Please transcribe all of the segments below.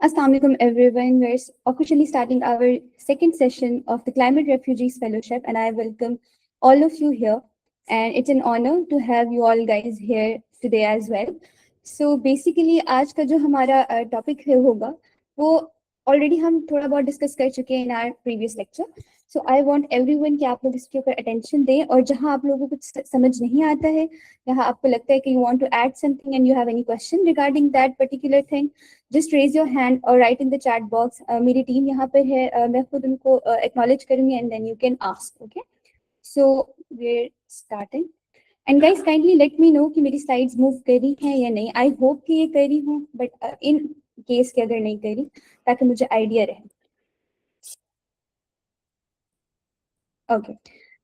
Assalamu alaikum everyone. We're officially starting our second session of the Climate Refugees Fellowship, and I welcome all of you here. And it's an honor to have you all guys here today as well. So basically आज का जो हमारा topic है होगा वो already हम थोड़ा बहुत discuss कर चुके हैं in our previous lecture. So I want everyone कि आप लोग इसके ऊपर attention दें और जहाँ आप लोगों को कुछ समझ नहीं आता है, जहाँ आपको लगता है कि you want to add something and you have any question regarding that particular thing, just raise your hand or write in the chat box. मेरी टीम यहाँ पर है, मैं खुद उनको acknowledge करूँगी and then you can ask. Okay, so we're starting. And guys, kindly let me know कि मेरी slides move करी हैं या नहीं. I hope कि ये करी हूँ, but in case कि अगर नहीं करी, ताकि मुझे idea रहे. Okay,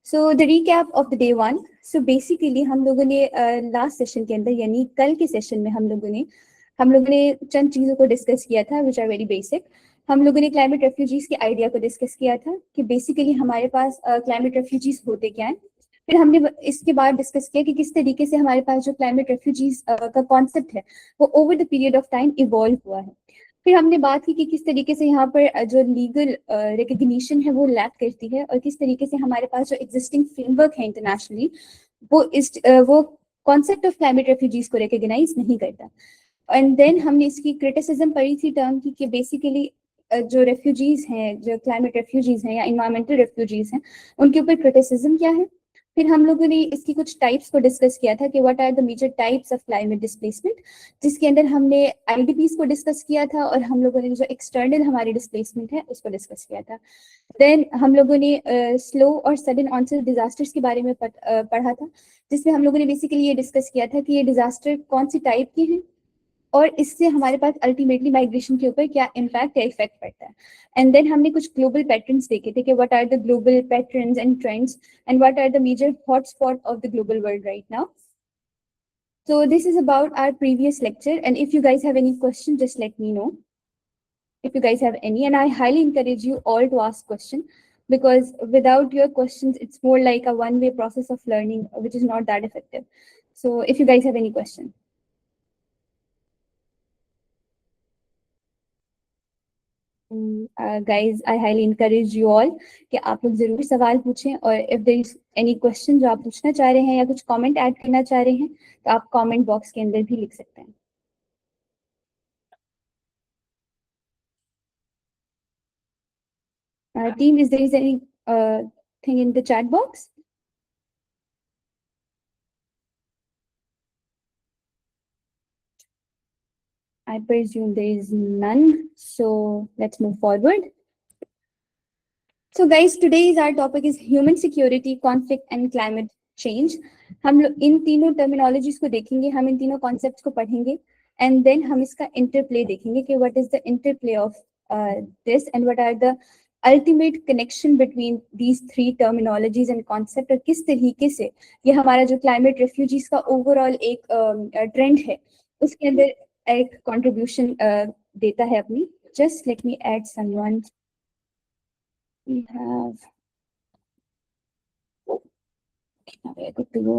so the recap of the day one. So basically हम लोगों ने last session के अंदर यानी कल के session में हम लोगों ने चंद चीज़ों को डिस्कस किया था which are very basic. हम लोगों ने क्लाइमेट रेफ्यूजीज के आइडिया को डिस्कस किया था कि बेसिकली हमारे पास क्लाइमेट रेफ्यूजीज होते क्या हैं. फिर हमने इसके बाद डिस्कस किया कि किस तरीके से हमारे पास जो क्लाइमेट रेफ्यूजीज का कॉन्सेप्ट है वो over the period of time evolve हुआ है. फिर हमने बात की कि किस तरीके से यहाँ पर जो लीगल रिकग्निशन है वो लैक करती है और किस तरीके से हमारे पास जो एग्जिस्टिंग फ्रेमवर्क है इंटरनेशनली वो कॉन्सेप्ट ऑफ क्लाइमेट रेफ्यूजीज को रिकग्नाइज नहीं करता. एंड देन हमने इसकी क्रिटिसिज्म पढ़ी थी टर्म की कि बेसिकली जो रेफ्यूजीज हैं, जो क्लाइमेट रेफ्यूजीज हैं या इन्वायरमेंटल रेफ्यूजीज हैं, उनके ऊपर क्रिटिसिज्म क्या है. फिर हम लोगों ने इसकी कुछ टाइप्स को डिस्कस किया था कि what are the major types of climate displacement, जिसके अंदर हमने आईडीपीज को डिस्कस किया था और हम लोगों ने जो एक्सटर्नल हमारी डिस्प्लेसमेंट है उसको डिस्कस किया था. देन हम लोगों ने स्लो और सडन ऑनसेट डिजास्टर्स के बारे में पढ़ा था, जिसमें हम लोगों ने बेसिकली ये डिस्कस किया था कि ये डिजास्टर कौन सी टाइप के हैं और इससे हमारे पास अल्टीमेटली माइग्रेशन के ऊपर क्या इम्पैक्ट या इफेक्ट पड़ता है. एंड देन हमने कुछ ग्लोबल पैटर्न्स देखे थे कि what are the global patterns and trends and what are the major hotspot of the global world right now. So this is about our previous lecture, and if you guys have any questions, just let me know. If you guys have any, and I highly encourage you all to ask questions, because without your questions, it's more like a one-way process of learning, which is not that effective. So if you guys have any questions. Guys, I highly encourage you all कि आप लोग जरूर सवाल पूछें और if there is any question जो आप पूछना चाह रहे हैं या कुछ comment ऐड करना चाह रहे हैं तो आप comment box के अंदर भी लिख सकते हैं. Team, is there any thing in the chat box? I presume there is none, so let's move forward. So guys, today's our topic is human security, conflict and climate change. हम लोग इन तीनों terminologies को देखेंगे, हम इन तीनों concepts को पढ़ेंगे and then हम इसका इंटरप्ले देखेंगे कि what is the interplay of this and what are the ultimate connection between these three terminologies and concept और किस तरीके से ये हमारा जो क्लाइमेट रेफ्यूजीज का ओवरऑल एक ट्रेंड है उसके अंदर एक कंट्रीब्यूशन देता है अपनी. Just let me add someone. We have, okay, now we are good to go.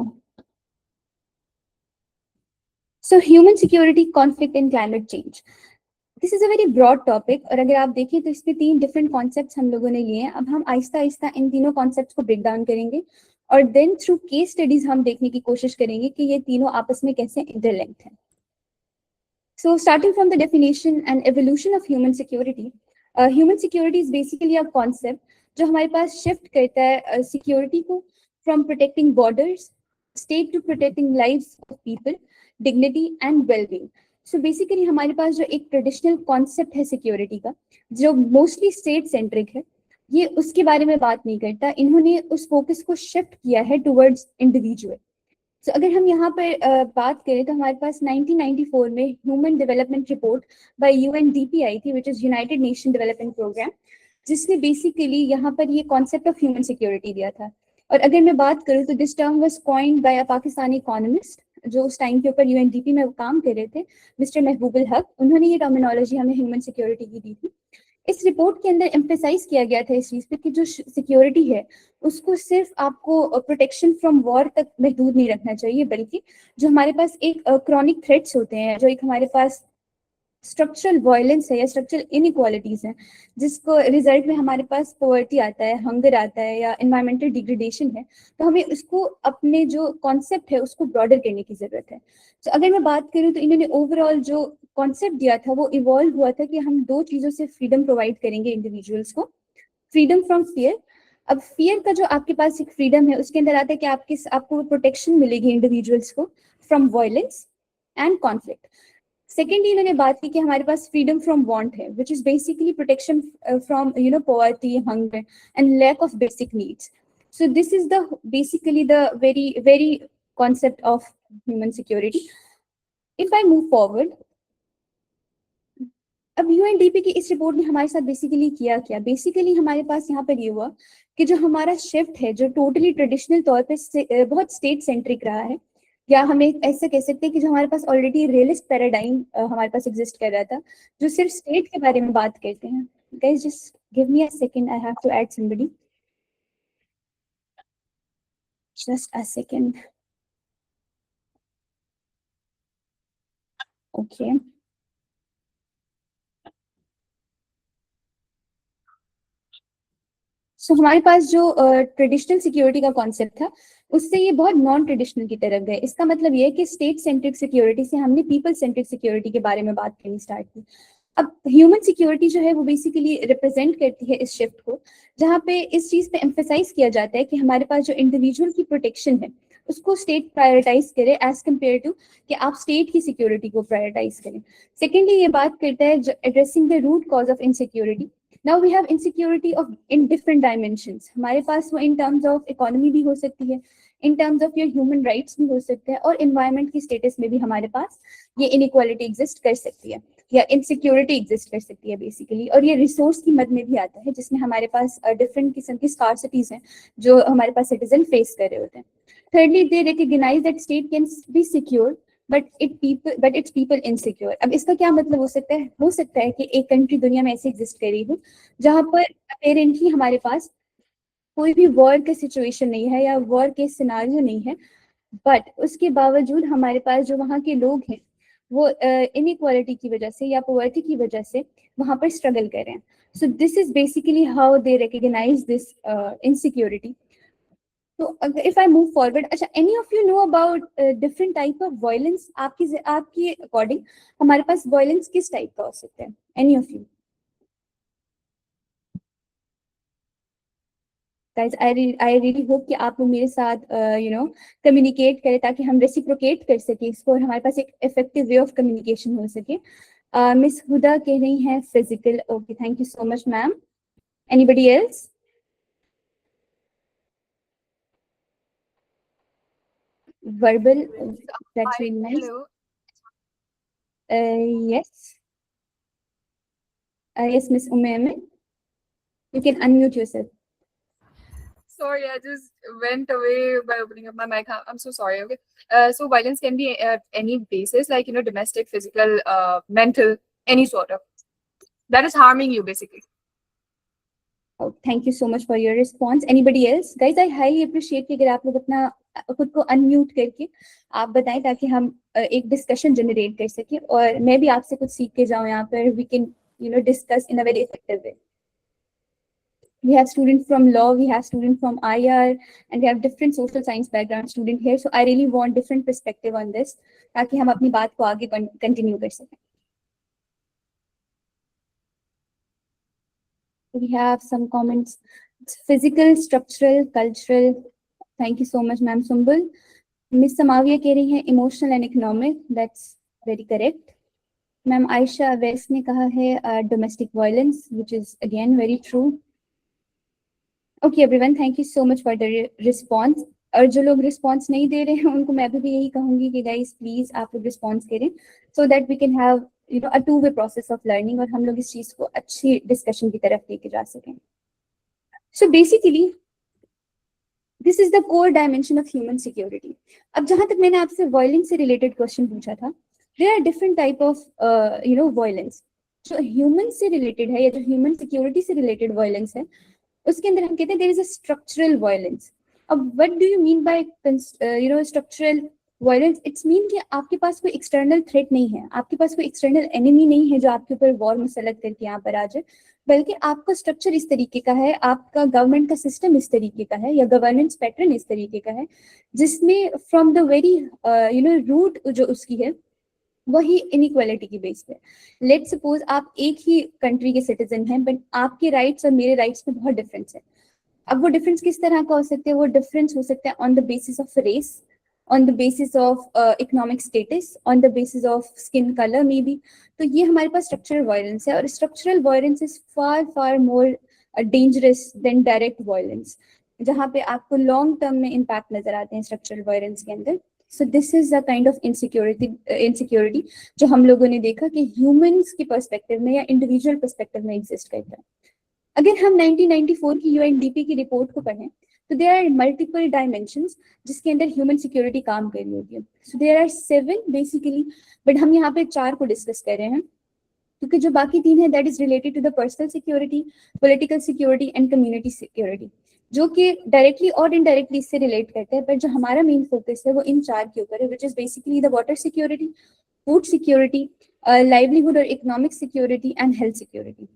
So human security, conflict and climate change. This is a very broad topic और अगर आप देखें तो इसमें 3 different concepts हम लोगों ने लिए हैं. अब हम आहिस्ता आहिस्ता इन तीनों concepts को break down करेंगे और then through case studies हम देखने की कोशिश करेंगे कि ये तीनों आपस में कैसे interlinked हैं. So starting from the definition and evolution of human security, human security is basically a concept जो हमारे पास shift करता है security को from protecting borders, state to protecting lives of people, dignity and well-being. So basically हमारे पास जो एक traditional concept है security का, जो mostly state centric है, ये उसके बारे में बात नहीं करता. इन्होंने उस focus को shift किया है towards individual. So, अगर हम यहाँ पर बात करें तो हमारे पास 1994 में human development report by UNDP आई थी, which is United Nation Development Programme, जिसने बेसिकली यहाँ पर ये कॉन्सेप्ट ऑफ ह्यूमन सिक्योरिटी दिया था. और अगर मैं बात करूँ तो this term was coined bye a Pakistani economist जो उस टाइम के ऊपर यूएनडीपी में काम कर रहे थे, मिस्टर महबूबुल हक. उन्होंने ये टर्मिनोलॉजी हमें ह्यूमन सिक्योरिटी की दी थी. इस रिपोर्ट के अंदर एम्फेसाइज किया गया था इस चीज पे कि जो सिक्योरिटी है उसको सिर्फ आपको प्रोटेक्शन फ्रॉम वॉर तक महदूद नहीं रखना चाहिए, बल्कि जो हमारे पास एक क्रॉनिक थ्रेट्स होते हैं, जो एक हमारे पास स्ट्रक्चरल वायलेंस है या स्ट्रक्चरल इनइक्वालिटीज हैं, जिसको रिजल्ट में हमारे पास पॉवर्टी आता है, हंगर आता है या एनवायरमेंटल डिग्रेडेशन है, तो हमें उसको अपने जो कॉन्सेप्ट है उसको ब्रॉडर करने की जरूरत है। तो अगर मैं बात करूँ तो इन्होंने ओवरऑल जो कॉन्सेप्ट दिया था वो इवॉल्व हुआ था कि हम दो चीजों से फ्रीडम प्रोवाइड करेंगे इंडिविजुअल्स को। Freedom from fear. अब फियर का जो आपके पास एक फ्रीडम है उसके अंदर आता है कि आपको प्रोटेक्शन मिलेगी इंडिविजुअल्स को from violence and conflict. Secondly इन्होंने बात की कि हमारे पास फ्रीडम फ्रॉम वांट है, which is basically protection from poverty, hunger and lack of basic needs. So this is the basically the very very concept of human security. If I move forward, अब UNDP की इस report ने हमारे साथ basically किया क्या? Basically हमारे पास यहाँ पर ये हुआ कि जो हमारा शिफ्ट है जो टोटली ट्रेडिशनल तौर पे बहुत स्टेट सेंट्रिक रहा है, या हमें ऐसा कह सकते हैं कि जो हमारे पास ऑलरेडी रियलिस्ट पैराडाइम हमारे पास एग्जिस्ट कर रहा था, जो सिर्फ स्टेट के बारे में बात करते हैं। Guys just give me a second, I have to add somebody, just a second. Okay, so हमारे पास जो ट्रेडिशनल सिक्योरिटी का कॉन्सेप्ट था उससे ये बहुत नॉन ट्रेडिशनल की तरफ गए। इसका मतलब ये है कि स्टेट सेंट्रिक सिक्योरिटी से हमने पीपल सेंट्रिक सिक्योरिटी के बारे में बात करनी स्टार्ट की। अब ह्यूमन सिक्योरिटी जो है वो बेसिकली रिप्रेजेंट करती है इस शिफ्ट को, जहाँ पे इस चीज पे एम्फेसाइज किया जाता है कि हमारे पास जो इंडिविजुअल की प्रोटेक्शन है उसको स्टेट प्रायोरिटाइज करे एज कम्पेयर टू कि आप स्टेट की सिक्योरिटी को प्रायोरिटाइज करें। सेकेंडली ये बात करता है addressing the root cause of insecurity. Now we have insecurity of in different dimensions. हमारे पास वो इन टर्म्स ऑफ इकोनॉमी भी हो सकती है, in terms of your human rights भी हो सकते हैं, और इन्वायरमेंट की स्टेटस में भी हमारे पास ये इनइक्वालिटी एग्जिस्ट कर सकती है या इनसिक्योरिटी एग्जिस्ट कर सकती है बेसिकली। और ये रिसोर्स की मद में भी आता है जिसमें हमारे पास डिफरेंट किस्म की स्कार्सिटीज हैं जो हमारे पास सिटीजन फेस कर रहे होते हैं। Thirdly, they recognize that state can be secure, but its people insecure. अब इसका क्या मतलब हो सकता है? हो सकता है कि एक कंट्री दुनिया में ऐसे एग्जिस्ट कर रही हो जहाँ पर अपेरेंटली हमारे पास कोई भी वॉर का सिचुएशन नहीं है या वॉर के सिनारियो नहीं है, बट उसके बावजूद हमारे पास जो वहाँ के लोग हैं वो इनइक्वालिटी की वजह से या पॉवर्टी की वजह से वहाँ पर स्ट्रगल कर रहे हैं। So this is basically how they recognise this insecurity. तो इफ आई मूव फॉरवर्ड, अच्छा any of you know about different type of violence? आपकी अकॉर्डिंग हमारे पास वायलेंस किस टाइप का हो सकता है? Any of you guys, I really hope कि आप लोग मेरे साथ कम्युनिकेट करें ताकि हम रेसिप्रोकेट कर सके इसको और हमारे पास एक इफेक्टिव वे ऑफ कम्युनिकेशन हो सके। मिस हुदा कह रही हैं physical. Okay, thank you so much ma'am. Anybody else? verbal, that's Hi, really nice. hello. Yes, yes, Miss Umayman, you can unmute yourself. Sorry, I just went away by opening up my mic. I'm so sorry. Okay. So violence can be at any basis, like domestic, physical, mental, any sort of that is harming you basically. Oh, thank you so much for your response. Anybody else? Guys, I highly appreciate कि अगर आप लोग अपना खुद को unmute करके आप बताएं ताकि हम एक डिस्कशन जनरेट कर सकें और मैं भी आपसे कुछ सीख के जाऊं यहाँ पर। We can discuss in a very effective way. We have students from law, we have students from IR, and we have different social science background student here. So I really want different perspective on this ताकि हम अपनी बात को आगे continue कर सकें। We have some comments. Physical, structural, cultural. Thank you so much, ma'am Sumbul. Miss Samaviya कह रही हैं emotional and economic. That's very correct. Ma'am Aisha West ने कहा है domestic violence, which is again very true. Okay, everyone, thank you so much for the response. और जो लोग response नहीं दे रहे हैं उनको मैं भी यही कहूंगी कि गाइस प्लीज आप लोग रिस्पॉन्स करें so that we can have a two way process of learning और हम लोग इस चीज को अच्छी डिस्कशन की तरफ लेके जा सकें। So basically this is the core dimension of human security. अब जहां तक मैंने आपसे वायलेंस से रिलेटेड क्वेश्चन पूछा था, there are different type of violence. जो ह्यूमन से रिलेटेड है या जो ह्यूमन सिक्योरिटी से रिलेटेड वायलेंस है उसके अंदर हम कहते हैं there is a structural violence. अब what do you mean by structural violence it's mean कि आपके पास कोई एक्सटर्नल थ्रेट नहीं है, आपके पास कोई एक्सटर्नल एनिमी नहीं है जो आपके ऊपर वॉर मुसलत करके यहाँ पर आ जाए, बल्कि आपका स्ट्रक्चर इस तरीके का है, आपका गवर्नमेंट का सिस्टम इस तरीके का है, या गवर्नेंस पैटर्न इस तरीके का है, जिसमें फ्रॉम द वेरी रूट जो उसकी है वही इनइक्वालिटी की बेस पे। लेट सपोज आप एक ही कंट्री के सिटीजन हैं, बट आपके राइट्स और मेरे राइट्स में बहुत डिफरेंस है। अब वो डिफरेंस किस तरह का हो सकता है? वो डिफरेंस हो सकता है on the basis of race, on the basis of economic status, on the basis of skin colour maybe. तो ये हमारे पास स्ट्रक्चरल वायलेंस है, और structural violence is far far more dangerous than direct violence, जहाँ पे आपको long term में इम्पैक्ट नजर आते हैं स्ट्रक्चरल वायलेंस के अंदर। सो this is a kind of insecurity जो हम लोगों ने देखा कि ह्यूमंस के पर्सपेक्टिव में या इंडिविजुअल पर्सपेक्टिव में एग्जिस्ट करता है। अगर हम 1994 की यूएनडीपी की रिपोर्ट को पढ़ें तो देयर आर मल्टीपल डायमेंशंस जिसके अंदर ह्यूमन सिक्योरिटी काम कर रही होती है। So there are 7 basically, but हम यहाँ पे 4 को डिस्कस कर रहे हैं, क्योंकि जो बाकी 3 है that is related to the personal security, political security and community security, जो कि डायरेक्टली और इनडायरेक्टली इससे रिलेट करते हैं। पर जो हमारा मेन फोकस है वो इन 4 के ऊपर है, which is basically the water security, food security, livelihood और economic security and health security.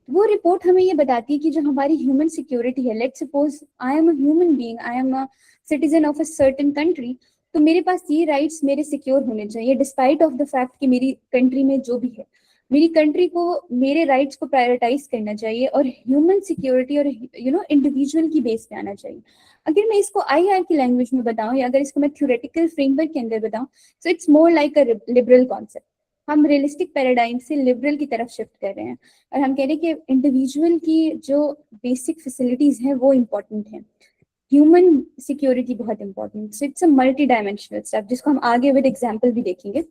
वो रिपोर्ट हमें ये बताती है कि जो हमारी ह्यूमन सिक्योरिटी है, let suppose I am a human being, I am a citizen of a certain country, तो मेरे पास ये राइट्स मेरे सिक्योर होने चाहिए डिस्पाइट ऑफ द फैक्ट कि मेरी कंट्री में जो भी है, मेरी कंट्री को मेरे राइट्स को प्रायोरिटाइज करना चाहिए और ह्यूमन सिक्योरिटी और इंडिविजुअल की बेस पे आना चाहिए। अगर मैं इसको आईआर की लैंग्वेज में बताऊं या अगर इसको मैं थ्योरेटिकल फ्रेमवर्क के अंदर बताऊं, so it's more like a liberal concept. हम रियलिस्टिक पैराडाइम से लिबरल की तरफ शिफ्ट कर रहे हैं, और हम कह रहे हैं कि इंडिविजुअल की जो बेसिक फैसिलिटीज हैं वो इम्पोर्टेंट हैं, ह्यूमन सिक्योरिटी बहुत important. So it's a multi dimensional step जिसको हम आगे विद एग्जांपल भी देखेंगे।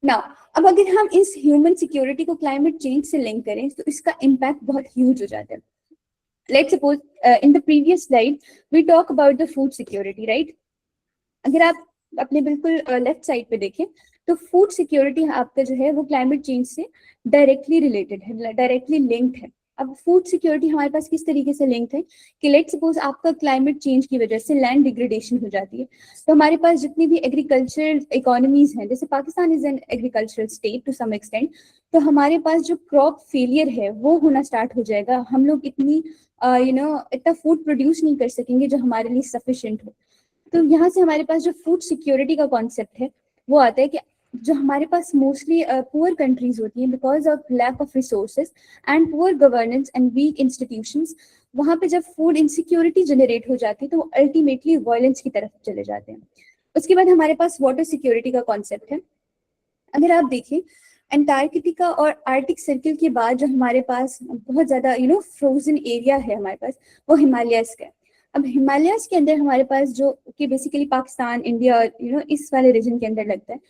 नाउ अब अगर हम इस ह्यूमन सिक्योरिटी को क्लाइमेट चेंज से लिंक करें तो इसका इम्पैक्ट बहुत ह्यूज हो जाता है। Let's suppose in the previous slide we talk about the food security, right? अगर आप अपने बिल्कुल लेफ्ट साइड पे देखें तो फूड सिक्योरिटी आपका जो है वो क्लाइमेट चेंज से डायरेक्टली रिलेटेड है, डायरेक्टली लिंक्ड है। अब फूड सिक्योरिटी हमारे पास किस तरीके से लिंक्ड है कि लेट सपोज आपका क्लाइमेट चेंज की वजह से लैंड डिग्रेडेशन हो जाती है, तो हमारे पास जितनी भी एग्रीकल्चर इकोनॉमीज हैं, जैसे Pakistan is an agricultural state to some extent, तो हमारे पास जो क्रॉप फेलियर है वो होना स्टार्ट हो जाएगा। हम लोग इतनी इतना फूड प्रोड्यूस नहीं कर सकेंगे जो हमारे लिए सफिशिएंट हो। तो यहाँ से हमारे पास जो फूड सिक्योरिटी का कॉन्सेप्ट है वो आता है कि जो हमारे पास मोस्टली पुअर कंट्रीज होती हैं because of lack of resources and poor governance and weak institutions, वहाँ पे जब फूड इनसिक्योरिटी जनरेट हो जाती है तो वो अल्टीमेटली वायलेंस की तरफ चले जाते हैं। उसके बाद हमारे पास वाटर सिक्योरिटी का कॉन्सेप्ट है। अगर आप देखें अंटार्कटिका और आर्टिक सर्किल के बाद जो हमारे पास बहुत ज्यादा फ्रोजन एरिया है हमारे पास, वो हिमालयस का है। अब हिमालयस के अंदर हमारे पास जो कि बेसिकली पाकिस्तान, इंडिया और इस वाले रीजन के अंदर लगता है,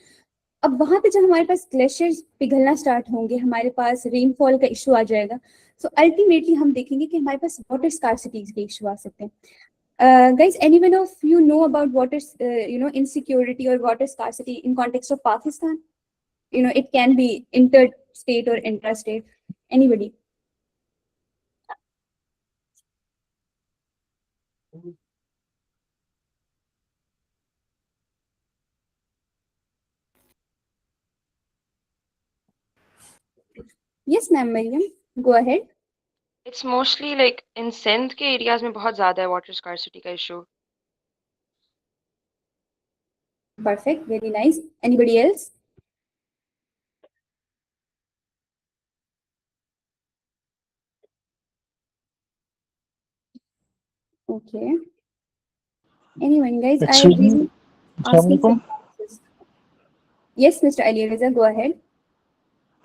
अब वहां पे जब हमारे पास ग्लेशियर्स पिघलना स्टार्ट होंगे, हमारे पास रेनफॉल का इशू आ जाएगा, सो अल्टीमेटली हम देखेंगे कि हमारे पास वाटर स्कार्सिटी के इशू आ सकते हैं। Guys, anyone of you know about water insecurity or water scarcity in context of Pakistan? It can be interstate or intrastate. Anybody? Yes, ma'am, Mariam. Go ahead. It's mostly like in Sindh के areas में बहुत ज्यादा है water scarcity का issue. Perfect. Very nice. Anybody else? Okay. Anyone, guys? I Excuse me. really asking for answers. Yes, Mr. Ali Reza, go ahead.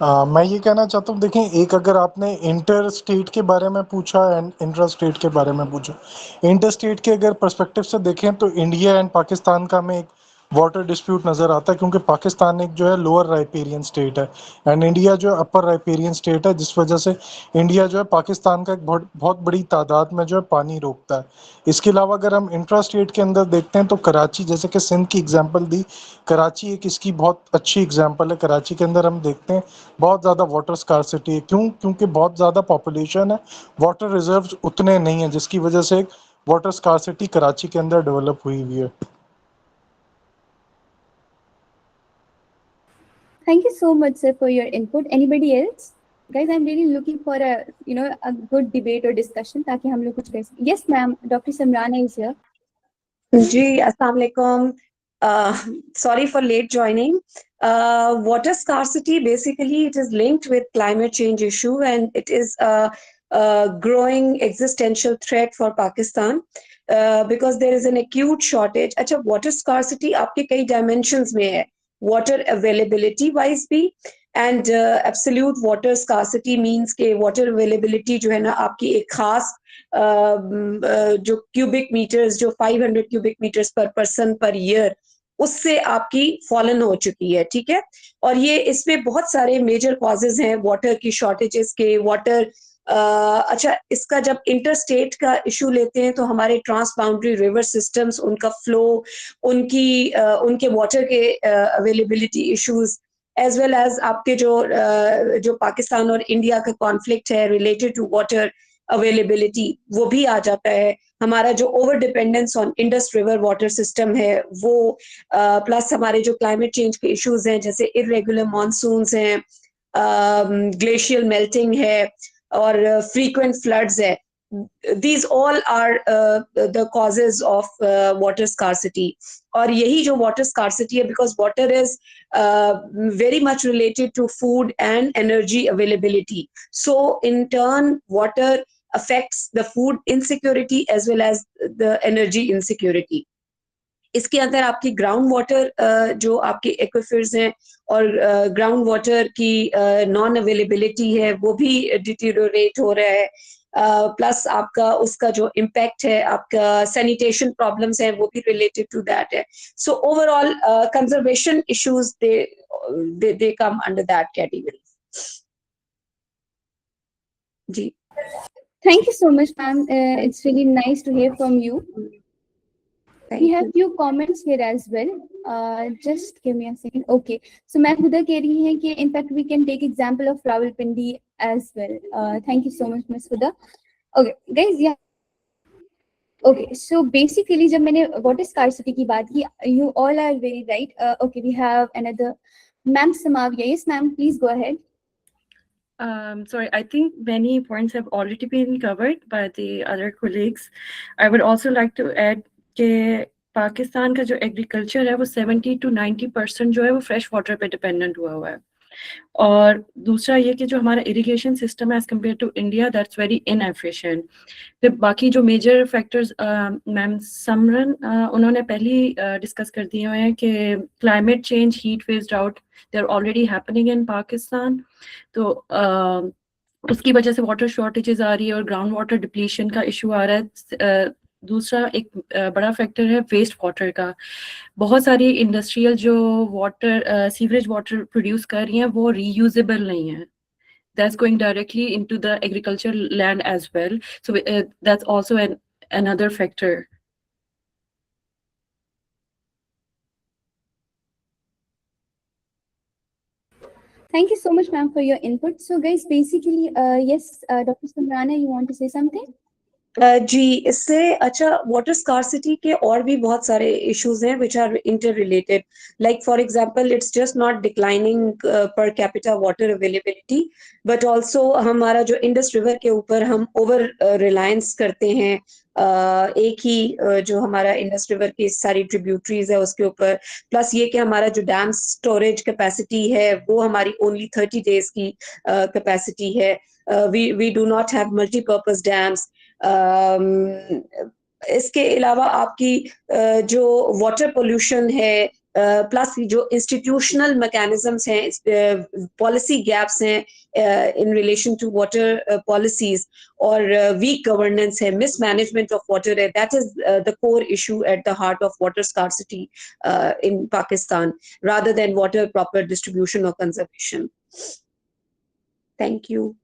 मैं ये कहना चाहता हूँ, देखें, एक अगर आपने इंटर स्टेट के बारे में पूछा एंड इंट्रा स्टेट के बारे में पूछा, इंटर स्टेट के अगर पर्सपेक्टिव से देखें तो इंडिया एंड पाकिस्तान का में एक वाटर डिस्प्यूट नज़र आता है, क्योंकि पाकिस्तान एक जो है लोअर राइपेरियन स्टेट है एंड इंडिया जो है अपर राइपेरियन स्टेट है, जिस वजह से इंडिया जो है पाकिस्तान का एक बहुत बहुत बड़ी तादाद में जो है पानी रोकता है। इसके अलावा अगर हम इंट्रा स्टेट के अंदर देखते हैं तो कराची, जैसे कि सिंध की एग्जांपल दी, कराची एक इसकी बहुत अच्छी एग्जांपल है। कराची के अंदर हम देखते हैं बहुत ज़्यादा वाटर स्कार्सिटी है। क्यों? क्योंकि बहुत ज़्यादा पॉपुलेशन है, वाटर रिजर्व्स उतने नहीं हैं, जिसकी वजह से एक वाटर स्कार्सिटी कराची के अंदर डेवलप हुई हुई है। Thank you so much, sir, for your input. Anybody else? Guys, I'm really looking for a good debate or discussion ताकि हम लोग कुछ कर सकें. Yes, ma'am. Dr. Samrana is here. जी, अस्सलाम वालेकुम. Sorry for late joining. Water scarcity, basically, it is linked with climate change issue, and it is a growing existential threat for Pakistan because there is an acute shortage. अच्छा, water scarcity आपके कई dimensions में है. Water availability wise भी, and absolute water scarcity means के water availability जो है ना आपकी एक खास जो क्यूबिक मीटर्स जो 500 क्यूबिक मीटर्स पर पर्सन पर ईयर उससे आपकी फॉलन हो चुकी है, ठीक है. और ये इसमें बहुत सारे मेजर कॉजेज हैं वाटर की शॉर्टेजेस के. वाटर अच्छा, इसका जब इंटर स्टेट का इशू लेते हैं तो हमारे ट्रांस बाउंड्री रिवर सिस्टम्स, उनका फ्लो, उनके वाटर के availability issues, as well as आपके जो पाकिस्तान और इंडिया का कॉन्फ्लिक्ट है रिलेटेड टू वाटर अवेलेबिलिटी, वो भी आ जाता है. हमारा जो over dependence on Indus river water system है वो, प्लस हमारे जो क्लाइमेट चेंज के इश्यूज हैं जैसे इरेगुलर मॉनसून्स हैं, ग्लेशियल मेल्टिंग है और फ्रीक्वेंट फ्लड्स है. These all are the causes of water scarcity. और यही जो water scarcity है, because water is very much related to food and energy availability. So in turn, water affects the food insecurity as well as the energy insecurity. इसके अंदर आपकी ground water जो आपके aquifers हैं और ग्राउंड वाटर की non availability है वो भी डिटीरियोरेट हो रहा है. प्लस आपका उसका जो इम्पैक्ट है, आपका सैनिटेशन प्रॉब्लम्स हैं वो भी रिलेटेड टू दैट है. So overall conservation issues they come under that category. जी. Thank you so much, ma'am. It's really nice to hear from you. We have few comments here as well. Just give me a second. Okay. So, ma'am, Huda कह रही हैं कि in fact we can take example of Rawalpindi as well. Thank you so much, Miss Huda. Okay, guys, yeah. Okay, so basically जब मैंने water scarcity की बात की, you all are very right. Okay, we have another ma'am Samavia. Yes, ma'am, please go ahead. Sorry, I think many points have already been covered by the other colleagues. I would also like to add कि पाकिस्तान का जो agriculture है वो 70 to 90% जो है वो fresh water पे dependent हुआ है. और दूसरा ये कि जो हमारा इरिगेशन सिस्टम है as compare to India, that's very inefficient. फिर बाकी जो मेजर फैक्टर्स मैम समरन उन्होंने पहले डिस्कस कर दिए हुए हैं कि climate change, heat wave, drought, they are already happening in Pakistan. तो उसकी वजह से वाटर शॉर्टेजेस आ रही है और ग्राउंड वाटर डिप्लीशन का इशू आ रहा है. दूसरा एक बड़ा फैक्टर है वेस्ट वाटर का. बहुत सारी इंडस्ट्रियल जो वाटर सीवरेज वाटर प्रोड्यूस कर रही हैं वो रीयूजेबल नहीं है. That's going directly into the agricultural land as well. So that's also another factor. Thank you so much, ma'am, for your input. So, guys, basically, yes, Dr. Samrana, you want to say something? जी, इससे अच्छा water scarcity के और भी बहुत सारे issues हैं which are interrelated. Like for example, it's just not declining per capita water availability, but also हमारा जो इंडस रिवर के ऊपर हम ओवर रिलायंस करते हैं. एक ही जो हमारा इंडस रिवर की सारी ट्रिब्यूटरीज है उसके ऊपर, प्लस ये कि हमारा जो डैम स्टोरेज कैपेसिटी है वो हमारी ओनली 30 days की कैपेसिटी है. We do not have multipurpose dams. इसके अलावा आपकी जो वाटर पोल्यूशन है, प्लस जो इंस्टीट्यूशनल मैकेनिज्म्स हैं, पॉलिसी गैप्स हैं in relation to water policies, और वीक गवर्नेंस है, मिसमैनेजमेंट ऑफ वाटर है. That is the core issue at the heart of water scarcity in Pakistan, rather than water proper distribution और conservation. Thank you.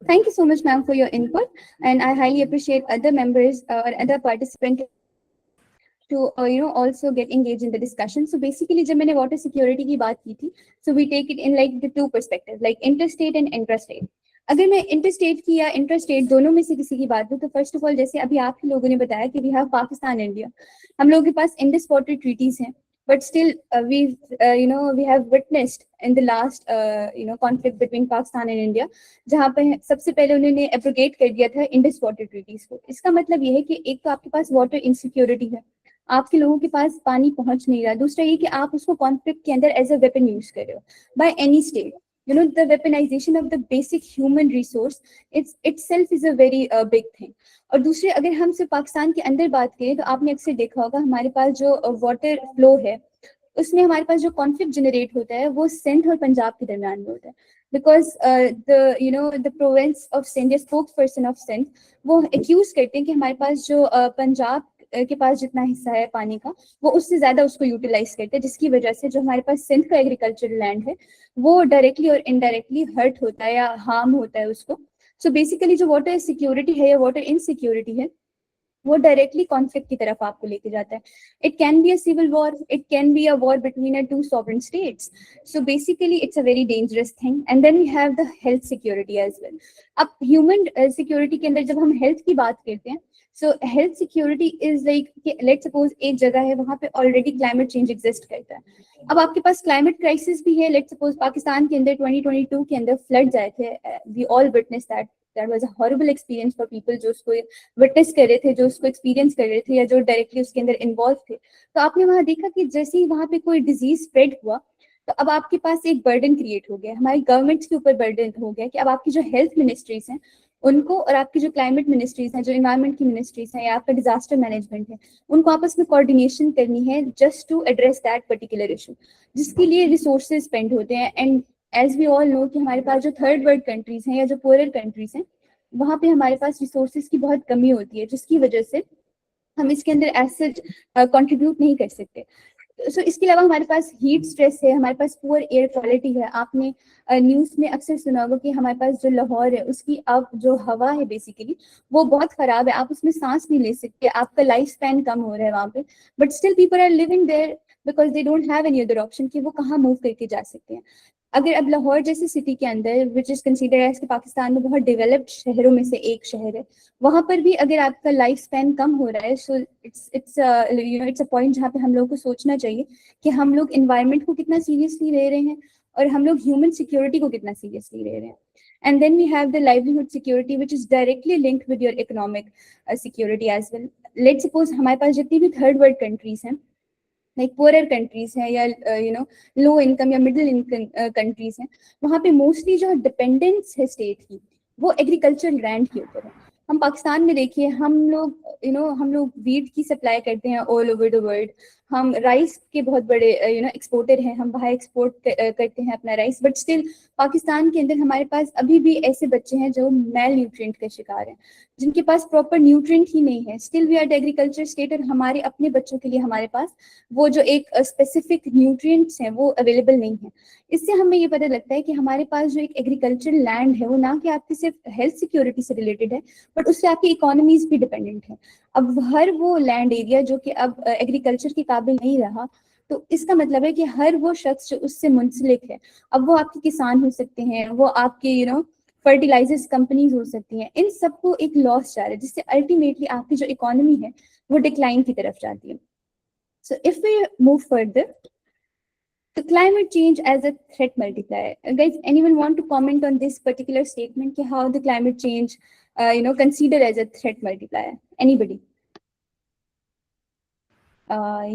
Thank you so much, ma'am, for your input, and I highly appreciate other members or other participants to also get engaged in the discussion. So basically, जब मैंने water security की बात की थी, so we take it in like the two perspectives, like interstate and intrastate. अगर मैं interstate की या intrastate दोनों में से किसी की बात करूँ, तो first of all, जैसे अभी आप लोगों ने बताया कि we have पाकिस्तान, इंडिया, हम लोगों के पास इंडस वाटर ट्रीटीज हैं, but still we have witnessed in the last conflict between Pakistan and India, जहाँ पे सबसे पहले उन्होंने एब्रोगेट कर दिया था इंडस वाटर ट्रीटीज को। इसका मतलब ये है कि एक तो आपके पास वाटर इंसिक्योरिटी है, आपके लोगों के पास पानी पहुंच नहीं रहा, दूसरा ये कि आप उसको कॉन्फ्लिक्ट के अंदर एज अ वेपन यूज कर रहे हो by any state. The weaponization of the basic human resource itself is a very big thing। और दूसरे अगर हम सिर्फ पाकिस्तान के अंदर बात करें तो आपने अक्सर देखा होगा हमारे पास जो वाटर फ्लो है उसमें हमारे पास जो कॉन्फ्लिक्ट जनरेट होता है वो सिंध और पंजाब के दरमियान में होता है, because the province of Sindh या स्पोक्स पर्सन ऑफ सिंध वो एक्यूज करते हैं कि हमारे पास जो पंजाब के पास जितना हिस्सा है पानी का वो उससे ज्यादा उसको यूटिलाइज करते हैं, जिसकी वजह से जो हमारे पास सिंध का एग्रीकल्चरल लैंड है वो डायरेक्टली और इनडायरेक्टली हर्ट होता है या हार्म होता है उसको। सो बेसिकली जो वाटर सिक्योरिटी है या वाटर इनसिक्योरिटी है वो डायरेक्टली कॉन्फ्लिक्ट की तरफ आपको लेके जाता है। It can be a civil war, it can be a war between two sovereign states. So basically it's a very dangerous thing. And then we have the health security as well. अब human security के अंदर जब हम health की बात करते हैं, so health security is like let's suppose एक जगह है वहां पे ऑलरेडी क्लाइमेट चेंज एग्जिस्ट करता है, अब आपके पास क्लाइमेट क्राइसिस भी है। लेट्स सपोज पाकिस्तान के अंदर 2022 के अंदर फ्लड्स आए थे, we all witness that was a horrible experience for people जो उसको विटनेस कर रहे थे, जो उसको एक्सपीरियंस कर रहे थे या जो डायरेक्टली उसके अंदर इन्वॉल्व थे। तो आपने वहां देखा कि जैसे ही वहां पे कोई डिजीज स्प्रेड हुआ तो अब आपके पास एक बर्डन क्रिएट हो गया, हमारी गवर्नमेंट्स के ऊपर बर्डन हो गया कि अब आपकी जो हेल्थ मिनिस्ट्रीज हैं उनको और आपकी जो क्लाइमेट मिनिस्ट्रीज हैं, जो इन्वायरमेंट की मिनिस्ट्रीज हैं या आपका डिजास्टर मैनेजमेंट है, उनको आपस में कोऑर्डिनेशन करनी है just to address that particular issue, जिसके लिए रिसोर्सेज स्पेंड होते हैं। And as we all know कि हमारे पास जो थर्ड वर्ल्ड कंट्रीज हैं या जो पुअरर कंट्रीज हैं वहाँ पे हमारे पास रिसोर्सेज की बहुत कमी होती है, जिसकी वजह से हम इसके अंदर एसेट कंट्रीब्यूट नहीं कर सकते। सो इसके अलावा हमारे पास हीट स्ट्रेस है, हमारे पास पुअर एयर क्वालिटी है। आपने न्यूज़ में अक्सर सुना होगा कि हमारे पास जो लाहौर है उसकी अब जो हवा है बेसिकली वो बहुत खराब है, आप उसमें सांस नहीं ले सकते, आपका लाइफ स्पैन कम हो रहा है वहाँ पे, but still people are living there because they don't have any other option कि वो कहाँ मूव करके जा सकते हैं। अगर अब लाहौर जैसी सिटी के अंदर विच इज कंसीडर एज कि पाकिस्तान में बहुत डेवलप्ड शहरों में से एक शहर है, वहां पर भी अगर आपका लाइफ स्पैन कम हो रहा है, सो इट्स अ पॉइंट जहाँ पे हम लोगों को सोचना चाहिए कि हम लोग एनवायरनमेंट को कितना सीरियसली ले रहे हैं और हम लोग ह्यूमन सिक्योरिटी को कितना सीरियसली ले रहे हैं। And then we have the livelihood security which is directly linked with your economic security as well. Let's suppose हमारे पास जितनी भी थर्ड वर्ल्ड कंट्रीज हैं, लाइक पुअरर कंट्रीज हैं या लो इनकम या मिडिल इनकम कंट्रीज हैं, वहाँ पे मोस्टली जो डिपेंडेंस है स्टेट की वो एग्रीकल्चर लैंड के ऊपर है। हम पाकिस्तान में देखिए हम लोग वीट की सप्लाई करते हैं ऑल ओवर द वर्ल्ड, हम राइस के बहुत बड़े एक्सपोर्टर हैं, हम बाहर एक्सपोर्ट करते हैं अपना राइस, बट स्टिल पाकिस्तान के अंदर हमारे पास अभी भी ऐसे बच्चे हैं जो मेल न्यूट्रिएंट का शिकार हैं, जिनके पास प्रॉपर न्यूट्रिएंट ही नहीं है। Still we are the agriculture state और हमारे अपने बच्चों के लिए हमारे पास वो जो एक स्पेसिफिक न्यूट्रिएंट्स हैं वो अवेलेबल नहीं है। इससे हमें ये पता लगता है कि हमारे पास जो एक एग्रीकल्चर लैंड है वो ना कि आपकी सिर्फ हेल्थ सिक्योरिटी से रिलेटेड है, बट उससे आपकी इकोनॉमीज भी डिपेंडेंट है। अब हर वो लैंड एरिया जो कि अब एग्रीकल्चर के काबिल नहीं रहा, तो इसका मतलब है कि हर वो शख्स जो उससे मुंसलिक है, अब वो आपके किसान हो सकते हैं, वो आपके फर्टिलाइजर्स कंपनीज हो सकती हैं, इन सबको एक लॉस जा रहा है, जिससे अल्टीमेटली आपकी जो इकोनॉमी है वो डिक्लाइन की तरफ जाती है। So if we move further, the climate change as a threat multiplier. Guys, anyone want to comment on this particular statement? Ki how the climate change, considered as a threat multiplier? Anybody?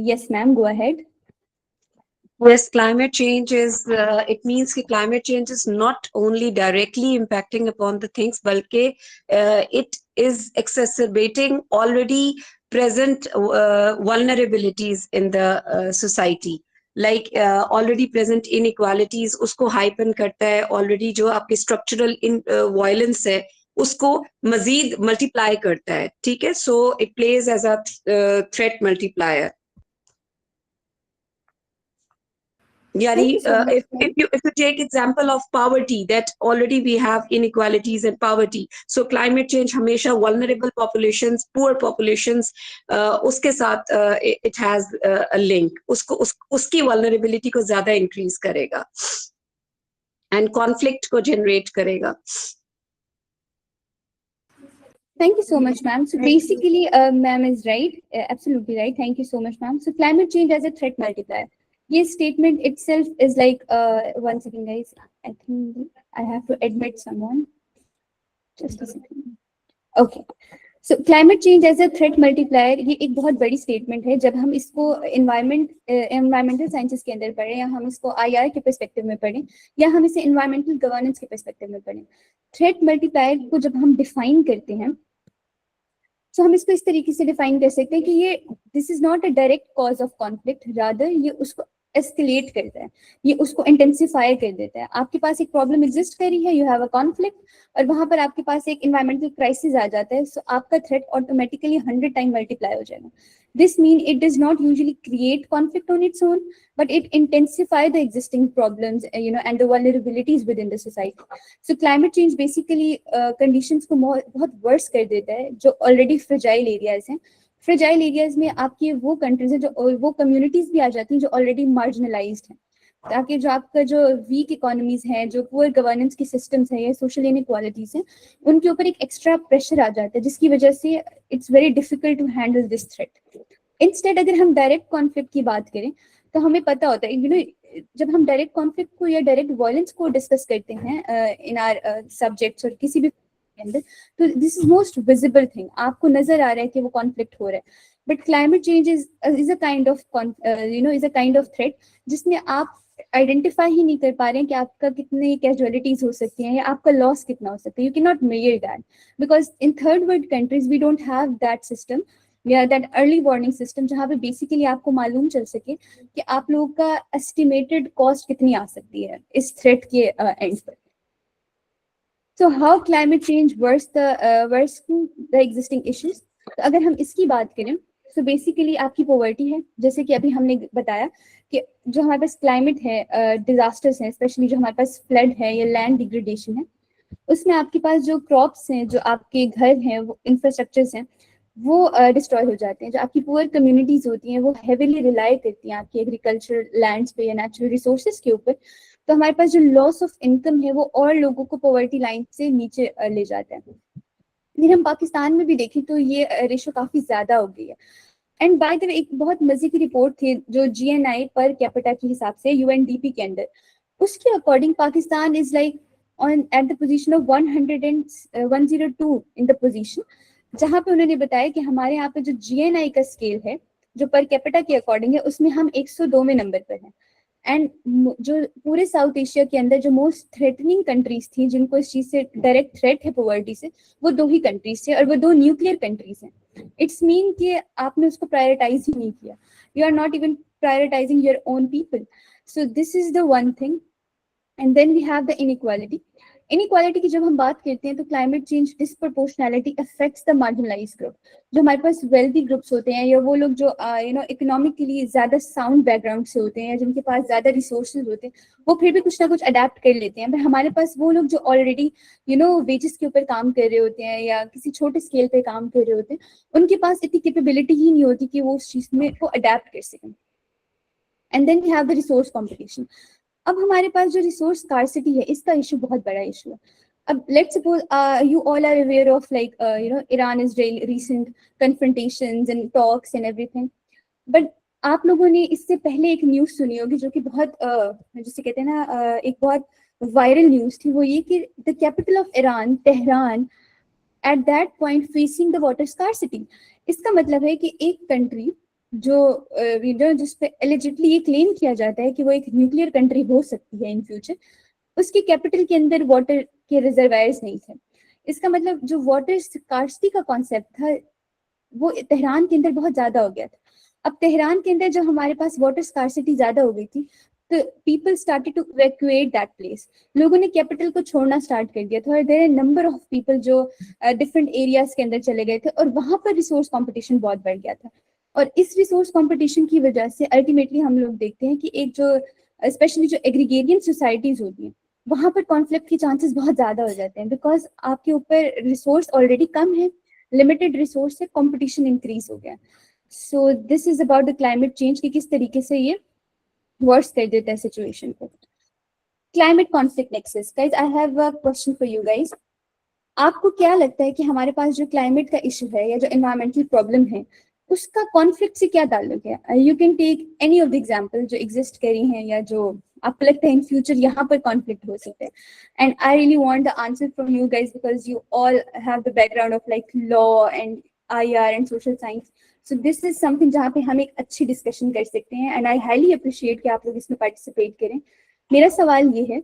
Yes, ma'am. Go ahead. Yes, climate change is, it means that climate change is not only directly impacting upon the things, balki it is exacerbating already present vulnerabilities in the society. Like already present inequalities, usko heighten karta hai, already jo aapki structural violence hai, usko mazid multiply karta hai, theek hai? So it plays as a threat multiplier. Yani, if you take example of poverty, that already we have inequalities and poverty. So climate change hamesha vulnerable populations, poor populations, uske saath it has a link. Uski vulnerability ko zyada increase karega and conflict ko generate karega. Thank you so much, ma'am. So basically, ma'am is right, absolutely right. Thank you so much, ma'am. So climate change as a threat multiplier. This statement itself is like, one second, guys. I think I have to admit someone. Just a second. Okay. So climate change as a threat multiplier, ये एक बहुत बड़ी statement है. जब हम इसको environmental sciences के अंदर पढ़ें, या हम इसको IR के perspective में पढ़ें, या हम इसे environmental governance के perspective में पढ़ें, threat multiplier को जब हम define करते हैं, तो हम इसको इस तरीके से डिफाइन कर सकते हैं कि ये this is not a direct cause of conflict, rather ये उसको एस्केलेट करता है, ये उसको इंटेंसिफाई कर देता है. आपके पास एक प्रॉब्लम एग्जिस्ट कर रही है, यू हैव अ कॉन्फ्लिक्ट, और वहां पर आपके पास एक इन्वायरमेंटल क्राइसिस आ जाता है, सो आपका थ्रेट ऑटोमेटिकली 100 टाइम मल्टीप्लाई हो जाएगा. This means it does not usually create conflict on its own, but it intensifies the existing problems, and the vulnerabilities within the society. So climate change basically conditions को बहुत worse कर देता है जो already fragile areas हैं. Fragile areas में आपकी वो countries हैं जो वो communities भी आ जाती हैं जो already marginalized हैं, ताकि जो आपका जो वीक इकोनॉमीज हैं, जो पुअर गवर्नेंस की सिस्टम्स हैं, या सोशल इनइक्वालिटीज हैं, उनके ऊपर एक एक्स्ट्रा प्रेशर आ जाता है, जिसकी वजह से it's very difficult to handle this threat. Instead अगर हम डायरेक्ट कॉन्फ्लिक्ट की बात करें, तो हमें पता होता है, जब हम डायरेक्ट कॉन्फ्लिक्ट को या डायरेक्ट वायलेंस को डिस्कस करते हैं इन आर सब्जेक्ट्स और किसी भी के अंदर, तो this is most visible thing. आपको नजर आ रहा है कि वो कॉन्फ्लिक्ट हो रहा है. But climate change is a kind of threat जिसमें आप आइडेंटिफाई ही नहीं कर पा रहे हैं कि आपका कितने कैजुअलिटीज हो सकती हैं या आपका लॉस कितना हो सकता है. You can not measure that because in third world countries we don't have that system या दैट अर्ली वार्निंग सिस्टम, जहाँ पे बेसिकली आपको मालूम चल सके कि आप लोगों का एस्टिमेटेड कॉस्ट कितनी आ सकती है इस थ्रेट के एंड पर. So how climate change worse the existing issues. तो अगर हम इसकी बात करें, तो बेसिकली आपकी पॉवर्टी है, जैसे कि अभी हमने बताया कि जो हमारे पास क्लाइमेट है, डिजास्टर्स हैं, स्पेशली जो हमारे पास फ्लड है या लैंड डिग्रेडेशन है, उसमें आपके पास जो क्रॉप्स हैं, जो आपके घर हैं, वो इंफ्रास्ट्रक्चर्स हैं, वो डिस्ट्रॉय हो जाते हैं. जो आपकी पुअर कम्युनिटीज होती हैं वो हेविली रिलाई करती हैं आपकी एग्रीकल्चर लैंड्स पे या नेचुरल रिसोर्सेज के ऊपर. तो हमारे पास जो लॉस ऑफ इनकम है वो और लोगों को पॉवर्टी लाइन से नीचे ले जाता है. फिर हम पाकिस्तान में भी देखें तो ये रेशो काफी ज्यादा हो गई है. एंड बाय द वे एक बहुत मजे की रिपोर्ट थी जो GNI पर कैपिटा के हिसाब से UNDP के अंदर, उसके according Pakistan is like on at the position of 102 in the position, जहाँ पे उन्होंने बताया कि हमारे यहाँ पे जो GNI का स्केल है जो पर कैपिटा के अकॉर्डिंग है, उसमें हम 102 में नंबर पर हैं. एंड जो पूरे साउथ एशिया के अंदर जो मोस्ट थ्रेटनिंग कंट्रीज थी जिनको इस चीज से डायरेक्ट थ्रेट है पॉवर्टी से, वो 2 ही कंट्रीज थे और वो 2 न्यूक्लियर कंट्रीज हैं. इट्स मीन कि आपने उसको प्रायोरिटाइज ही नहीं किया. You are not even prioritising your own people. So this is the one thing. And then we have the inequality. Inequality की जब हम बात करते हैं तो climate change disproportionality affects the marginalised group. जो हमारे पास वेल्दी ग्रुप्स होते हैं या वो लोग जो इकोनॉमिकली ज्यादा साउंड बैकग्राउंड से होते हैं या जिनके पास ज्यादा रिसोर्सेज होते हैं, वो फिर भी कुछ ना कुछ अडेप्ट कर लेते हैं. पर हमारे पास वो लोग जो ऑलरेडी वेजेस के ऊपर काम कर रहे होते हैं या किसी छोटे स्केल पे काम कर रहे होते हैं, उनके पास इतनी कैपेबिलिटी ही नहीं होती कि वो उस चीज में को अडेप्ट कर सकें. And then we have the resource competition. अब हमारे पास जो रिसोर्स स्कार्सिटी है, इसका इशू बहुत बड़ा इशू है. अब let's suppose you all are aware of like Iran Israel recent confrontations and talks and everything. But आप लोगों ने इससे पहले एक न्यूज सुनी होगी जो कि बहुत जिसे कहते हैं ना एक बहुत वायरल न्यूज थी. वो ये कि the capital of Iran, Tehran, at that point facing the water scarcity. इसका मतलब है कि एक कंट्री जो जिसपे एलिजिटली ये क्लेम किया जाता है कि वो एक न्यूक्लियर कंट्री हो सकती है इन फ्यूचर, उसके कैपिटल के अंदर वाटर के रिजर्वायर्स नहीं थे. इसका मतलब जो वाटर स्कार्सिटी का कॉन्सेप्ट था वो तेहरान के अंदर बहुत ज्यादा हो गया था. अब तेहरान के अंदर जब हमारे पास वाटर स्कार्सिटी ज्यादा हो गई थी तो people started to evacuate that place. लोगों ने कैपिटल को छोड़ना स्टार्ट कर दिया था और there are number of people जो डिफरेंट एरियाज के अंदर चले गए थे और वहां पर रिसोर्स कॉम्पिटिशन बहुत बढ़ गया था. और इस रिसोर्स कंपटीशन की वजह से अल्टीमेटली हम लोग देखते हैं कि एक जो स्पेशली जो एग्रीगेरियन सोसाइटीज होती हैं वहां पर कॉन्फ्लिक्ट के चांसेस बहुत ज्यादा हो जाते हैं बिकॉज आपके ऊपर रिसोर्स ऑलरेडी कम है, लिमिटेड रिसोर्स से कंपटीशन इंक्रीज हो गया. सो this is about the climate change कि किस तरीके से ये वर्स कर देता है सिचुएशन को. Climate conflict nexus. Guys, I have a question for you guys. आपको क्या लगता है कि हमारे पास जो क्लाइमेट का इशू है या जो एनवायरमेंटल प्रॉब्लम है उसका कॉन्फ्लिक्ट से क्या ताल्लुक है? You can take any of the example जो एग्जिस्ट करी हैं या जो आपको लगता है इन फ्यूचर यहाँ पर कॉन्फ्लिक्ट हो सकते हैं. And I really want the answer from you guys because you all have the background of like law and IR and social science. So this is something जहाँ पे हम एक अच्छी डिस्कशन कर सकते हैं एंड आई हाईली अप्रिशिएट कि आप लोग इसमें पार्टिसिपेट करें. मेरा सवाल ये है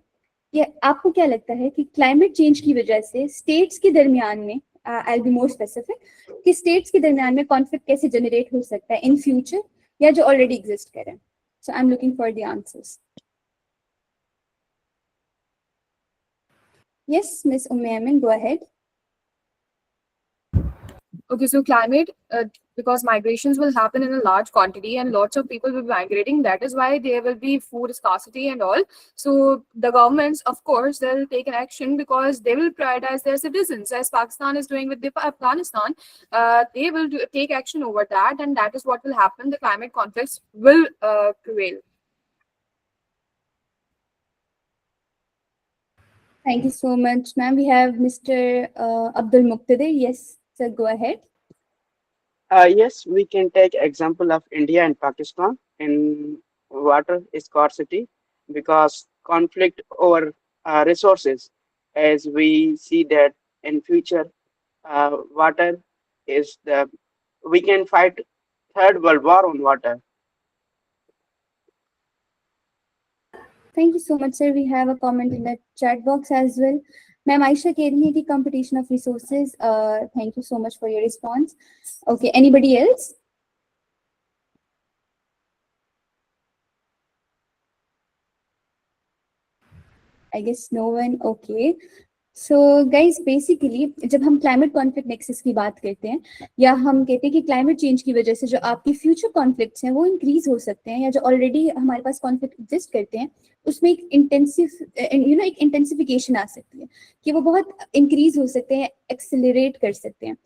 कि आपको क्या लगता है कि क्लाइमेट चेंज की वजह से स्टेट्स के दरमियान में, I will be more specific, कि स्टेट्स के दरमियान में कॉन्फ्लिक्ट कैसे जनरेट हो सकता है इन फ्यूचर या जो ऑलरेडी एग्जिस्ट करें? So I am looking for the answers. Yes miss Umme Amin, go ahead. Okay, so climate, because migrations will happen in a large quantity and lots of people will be migrating. That is why there will be food scarcity and all. So the governments, of course, they'll take an action because they will prioritize their citizens, as Pakistan is doing with Afghanistan. They will take action over that, and that is what will happen. The climate conflicts will prevail. Thank you so much, ma'am. We have Mr. Abdul Muqtadir. Yes, sir, go ahead. Yes, we can take example of India and Pakistan in water scarcity because conflict over resources, as we see that in future water is we can fight third world war on water. Thank you so much, sir. We have a comment in the chat box as well. Ma'am Aisha कह रही है कि competition of resources. Thank you so much for your response. Okay, anybody else? I guess no one. Okay. So guys, basically जब हम climate conflict nexus की बात करते हैं या हम कहते हैं कि climate change की वजह से जो आपकी future conflicts हैं वो increase हो सकते हैं या जो already हमारे पास conflict exist करते हैं उसमें एक एक intensification आ सकती है कि वो बहुत increase हो सकते हैं, accelerate कर सकते हैं.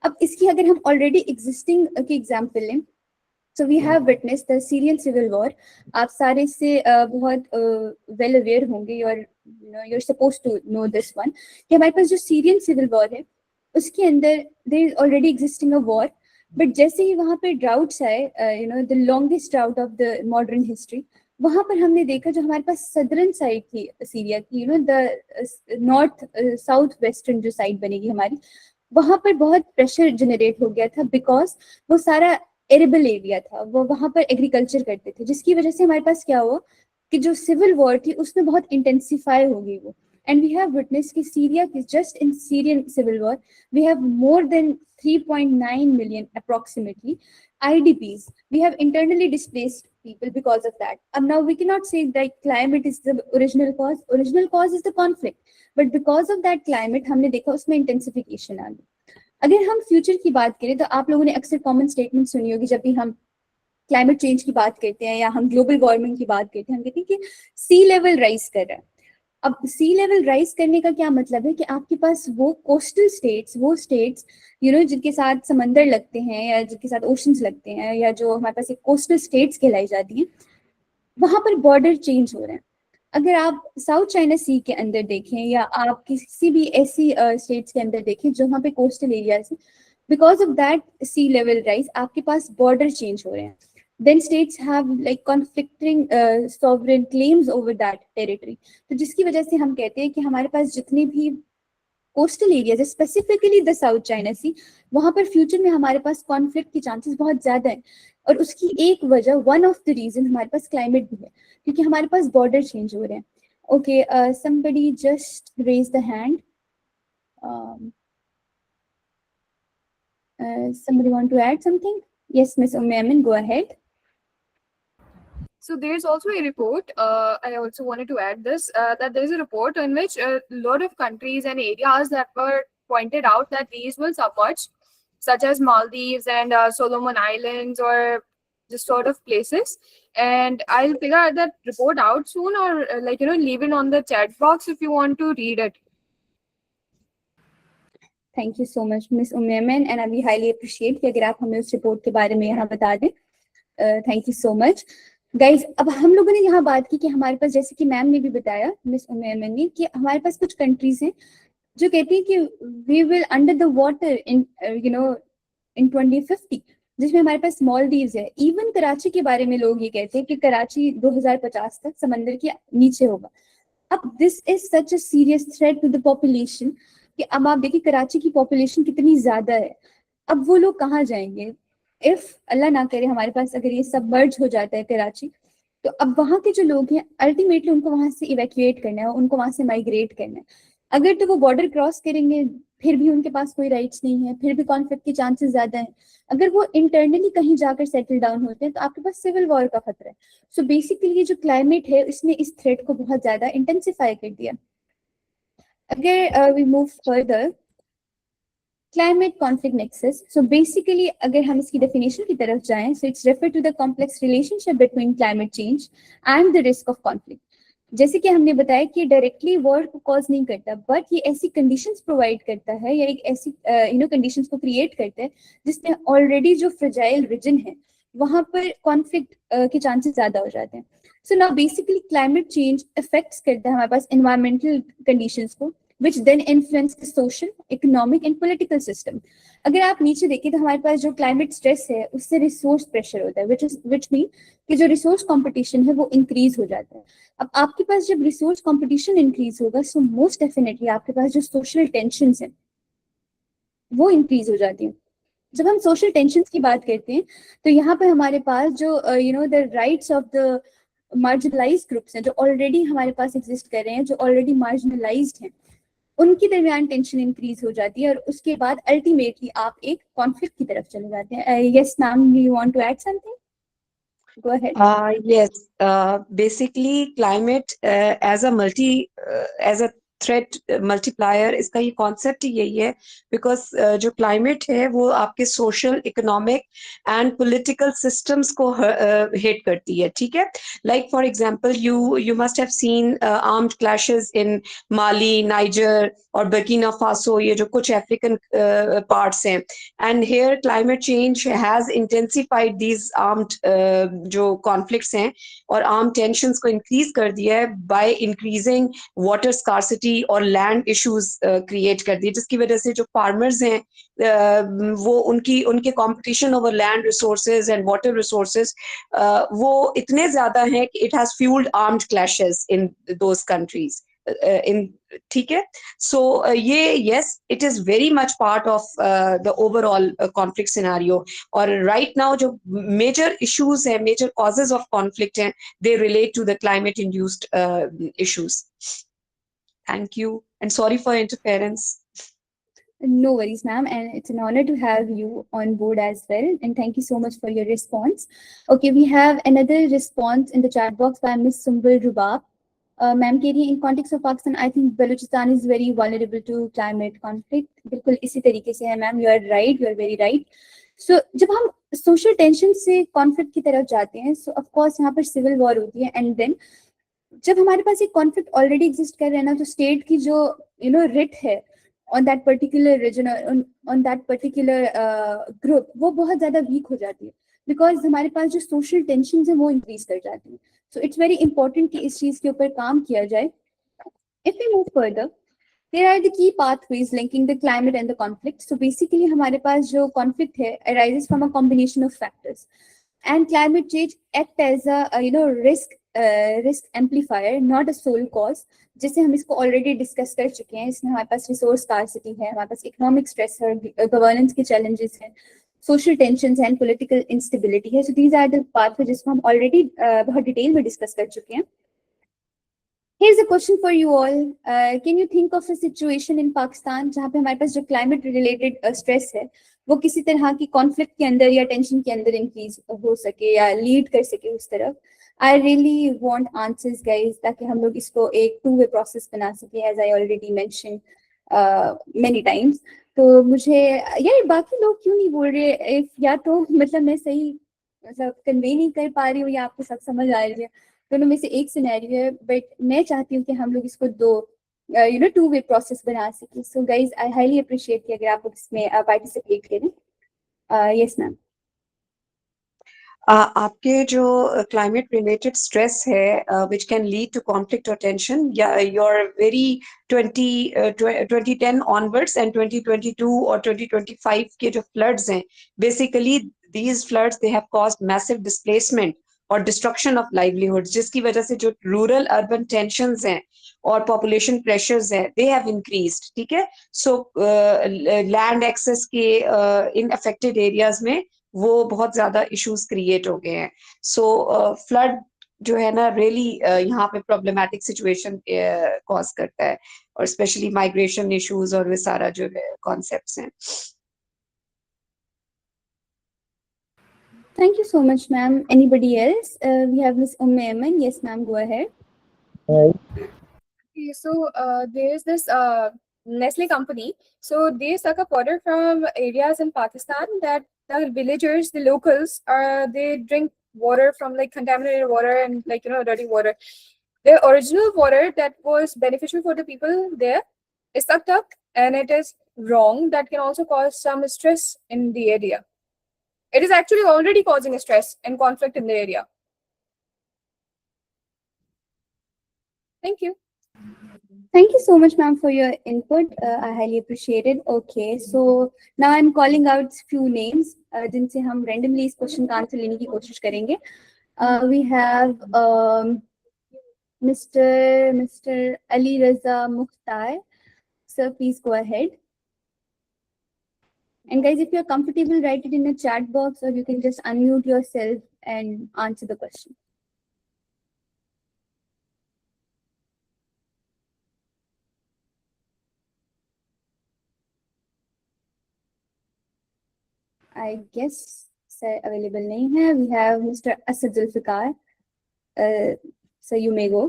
अब इसकी अगर हम already existing की example लें, so we have witnessed the Syrian civil war. आप सारे इससे बहुत well aware होंगे, you're supposed to know this one, कि हमारे पास जो Syrian civil war है उसके अंदर there is already existing a war, but जैसे ही वहाँ पे droughts आए, the longest drought of the modern history, वहाँ पर हमने देखा जो हमारे पास सदर्न साइड थी सीरिया की, द नॉर्थ साउथ वेस्टर्न जो साइड बनेगी हमारी, वहाँ पर बहुत प्रेशर जनरेट हो गया था बिकॉज वो सारा एरेबल एरिया था, वो वहाँ पर एग्रीकल्चर करते थे, जिसकी वजह से हमारे पास क्या हुआ कि जो सिविल वॉर थी उसमें बहुत इंटेंसिफाई हो गई वो. And we have witnessed कि Syria, just in Syrian civil war, we have more than 3.9 million approximately IDPs. We have internally displaced people because of that. And now we cannot say that climate is the original cause. Original cause is the conflict. But because of that climate, हमने देखा उसमें intensification आ गई. अगर हम future की बात करें तो आप लोगों ने अक्सर कॉमन स्टेटमेंट सुनी होगी जब भी हम क्लाइमेट चेंज की बात करते हैं या हम ग्लोबल वार्मिंग की बात करते हैं, हम कहते हैं कि सी लेवल राइज कर रहा है. अब सी लेवल राइज करने का क्या मतलब है कि आपके पास वो कोस्टल स्टेट्स, वो स्टेट्स जिनके साथ समंदर लगते हैं या जिनके साथ ओशंस लगते हैं या जो हमारे पास एक कोस्टल स्टेट्स कहलाई जाती हैं, वहां पर बॉर्डर चेंज हो रहे हैं. अगर आप साउथ चाइना सी के अंदर देखें या आप किसी भी ऐसी स्टेट्स के अंदर देखें जो वहाँ पे कोस्टल एरियाज है, because of that sea level rise आपके पास बॉर्डर चेंज हो रहे हैं. Then states have like conflicting sovereign claims over that territory. तो जिसकी वजह से हम कहते हैं कि हमारे पास जितने भी कोस्टल एरियाज है, स्पेसिफिकली द साउथ चाइना सी, वहां पर फ्यूचर में हमारे पास कॉन्फ्लिक्ट की चांसेस बहुत ज्यादा है. और उसकी एक वजह, वन ऑफ द रीजन हमारे पास क्लाइमेट भी है, क्योंकि हमारे पास बॉर्डर चेंज हो रहे हैं. Okay, somebody just raise the hand. Somebody want to add something? Yes, Miss Umme Amin, go ahead. So there's also a report, I also wanted to add this, that there's a report in which a lot of countries and areas that were pointed out that these will submerge, such as Maldives and Solomon Islands or this sort of places. And I'll figure that report out soon, or leave it on the chat box if you want to read it. Thank you so much, Miss Umme Amin, and we highly appreciate कि अगर आप हमें उस report के बारे में यहाँ बता दें. Thank you so much. Guys, अब हम लोगों ने यहाँ बात की कि हमारे पास, जैसे कि मैम ने भी बताया, मिस उम्मे अमीन ने, कि हमारे पास कुछ कंट्रीज हैं जो कहती है कि we will under the water in in 2050, जिसमें हमारे पास मालदीव्स है। इवन कराची के बारे में लोग ये कहते हैं कि कराची 2050 तक समंदर के नीचे होगा। अब this is such a serious threat to the population कि अब आप देखिए कराची की पॉपुलेशन कितनी ज्यादा है। अब वो लोग कहाँ जाएंगे? इफ अल्लाह ना करे हमारे पास अगर ये सब मर्ज हो जाता है कराची, तो अब वहाँ के जो लोग हैं अल्टीमेटली उनको वहां से इवैक्यूएट करना है, उनको वहां से माइग्रेट करना है। अगर तो वो बॉर्डर क्रॉस करेंगे फिर भी उनके पास कोई राइट्स नहीं है, फिर भी कॉन्फ्लिक्ट के चांसेस ज्यादा हैं। अगर वो इंटरनली कहीं जाकर सेटल डाउन होते हैं तो आपके पास सिविल वॉर का खतरा है। सो बेसिकली ये जो क्लाइमेट है इसने इस थ्रेट को बहुत ज्यादा इंटेंसिफाई कर दिया। अगर we move further, climate conflict nexus, so basically अगर हम इसकी डेफिनेशन की तरफ जाएं, so it's refer to the complex relationship between climate change and the risk of conflict. जैसे कि हमने बताया कि डायरेक्टली वॉर को कॉज नहीं करता, बट ये ऐसी कंडीशंस प्रोवाइड करता है या एक ऐसी कंडीशंस को क्रिएट करता है जिसमें ऑलरेडी जो फ्रेजाइल रीजन है वहां पर कॉन्फ्लिक्ट के चांसेस ज्यादा हो जाते हैं। So now basically climate change effects करता है हमारे पास एनवायरमेंटल कंडीशंस को, which then influence the social, economic and political system. अगर आप नीचे देखिए तो हमारे पास जो क्लाइमेट स्ट्रेस है उससे रिसोर्स प्रेशर होता है, which mean कि जो रिसोर्स कंपटीशन है वो इंक्रीज हो जाता है। अब आपके पास जब रिसोर्स कंपटीशन इंक्रीज होगा, सो मोस्ट डेफिनेटली आपके पास जो सोशल टेंशंस हैं वो इंक्रीज हो जाती है। जब हम सोशल टेंशंस की बात करते हैं तो यहाँ पे हमारे पास जो the rights of the marginalised groups हैं जो ऑलरेडी हमारे पास एग्जिस्ट कर रहे हैं, जो ऑलरेडी मार्जिनलाइज्ड हैं, उनके दरमियान टेंशन इंक्रीज हो जाती है और उसके बाद अल्टीमेटली आप एक कॉन्फ्लिक्ट की तरफ चले जाते हैं। Yes ma'am, you want to add something? Go ahead. Yes, basically climate as a threat multiplier, इसका ये concept ही यही है, because जो climate है वो आपके social, economic and political systems को hit करती है, ठीक है? Like for example, you must have seen armed clashes in Mali, Niger और Burkina Faso, ये जो कुछ African parts हैं, and here climate change has intensified these armed जो conflicts हैं और armed tensions को increase कर दिया है by increasing water scarcity और land issues create कर दिए, जिसकी वजह से जो farmers हैं वो उनके competition over land resources and water resources वो इतने ज्यादा हैं कि it has fueled armed clashes in those countries. ठीक है, so ये yes, it is very much part of the overall conflict scenario. और right now जो major issues हैं, major causes of conflict हैं, they relate to the climate induced issues. Thank you and sorry for interference. No worries, ma'am, and it's an honor to have you on board as well. And thank you so much for your response. Okay, we have another response in the chat box by Miss Sumbul Rubab. Ma'am कह रही है, in context of Pakistan, I think Balochistan is very vulnerable to climate conflict. बिल्कुल इसी तरीके से है ma'am, you are right, you are very right. So जब हम social tension से conflict की तरफ जाते हैं, so of course यहाँ पर civil war होती है, and then जब हमारे पास एक conflict already exist कर रहा है ना, तो state की जो writ है on that particular region or on that particular group, वो बहुत ज़्यादा weak हो जाती है, because हमारे पास जो social tensions है वो increase कर जाती है. So it's very important कि इस चीज के ऊपर काम किया जाए. If we move further, there are the key pathways linking the climate and the conflict. So basically हमारे पास जो conflict है arises from a combination of factors, and climate change act as a risk amplifier, not a sole cause. जैसे हम इसको already discuss कर चुके हैं, इसमें हमारे पास resource scarcity है, हमारे पास economic stress है, governance के challenges हैं, social tensions and political instability है. So these are the pathways जिसको हम already बहुत detail में discuss कर चुके हैं. Here's a question for you all. Can you think of a situation in Pakistan जहाँ पे हमारे पास जो climate related stress है वो किसी तरह की conflict के अंदर या tension के अंदर increase हो सके या lead कर सके उस तरफ? I really want answers, guys, ताकि हम लोग इसको एक two-way process बना सके, as I already mentioned many times. तो मुझे यार बाकी लोग क्यों नहीं बोल रहे, या तो मतलब मैं सही मतलब कन्वे नहीं कर पा रही हूँ या आपको सब समझ आ रही है, दोनों में से एक सिनेरियो है, बट मैं चाहती हूँ कि हम लोग इसको दो टू वे प्रोसेस बना सके. So guys I highly appreciate कि अगर आप इसमें पार्टिसिपेट करें. Yes ma'am. आपके जो क्लाइमेट रिलेटेड स्ट्रेस है which can lead to conflict और टेंशन, या योर वेरी 2010 ऑनवर्ड्स एंड 2022 और 2025 के जो फ्लड्स हैं, basically these floods they have caused massive displacement और डिस्ट्रक्शन ऑफ लाइवलीहुड्स, जिसकी वजह से जो रूरल अर्बन टेंशंस हैं और पॉपुलेशन प्रेशर्स हैं दे हैव इंक्रीज्ड। ठीक है, सो लैंड एक्सेस के इन अफेक्टेड एरियाज में वो बहुत ज्यादा इश्यूज क्रिएट हो गए हैं। सो फ्लड जो है ना रियली यहाँ पे प्रॉब्लमेटिक सिचुएशन कॉज करता है, और स्पेशली माइग्रेशन इश्यूज और वे सारा जो कॉन्सेप्ट्स हैं। Thank you so much, ma'am. Anybody else? We have Miss Ayman. Yes, ma'am, go ahead. Okay, so there's this Nestle company. So they suck up water from areas in Pakistan that the villagers, the locals, they drink water from like contaminated water and like dirty water. The original water that was beneficial for the people there is sucked up, and it is wrong. That can also cause some stress in the area. It is actually already causing a stress and conflict in the area. Thank you. Thank you so much, ma'am, for your input. I highly appreciate it. Okay, so now I'm calling out few names जिनसे हम randomly इस question का answer लेने की कोशिश करेंगे. We have Mr. Ali Raza Mukhtar. Sir, please go ahead. And guys, if you're comfortable, write it in the chat box, or you can just unmute yourself and answer the question. I guess sir available nahi hai. We have Mr. Asad Zulfikar. Sir, you may go.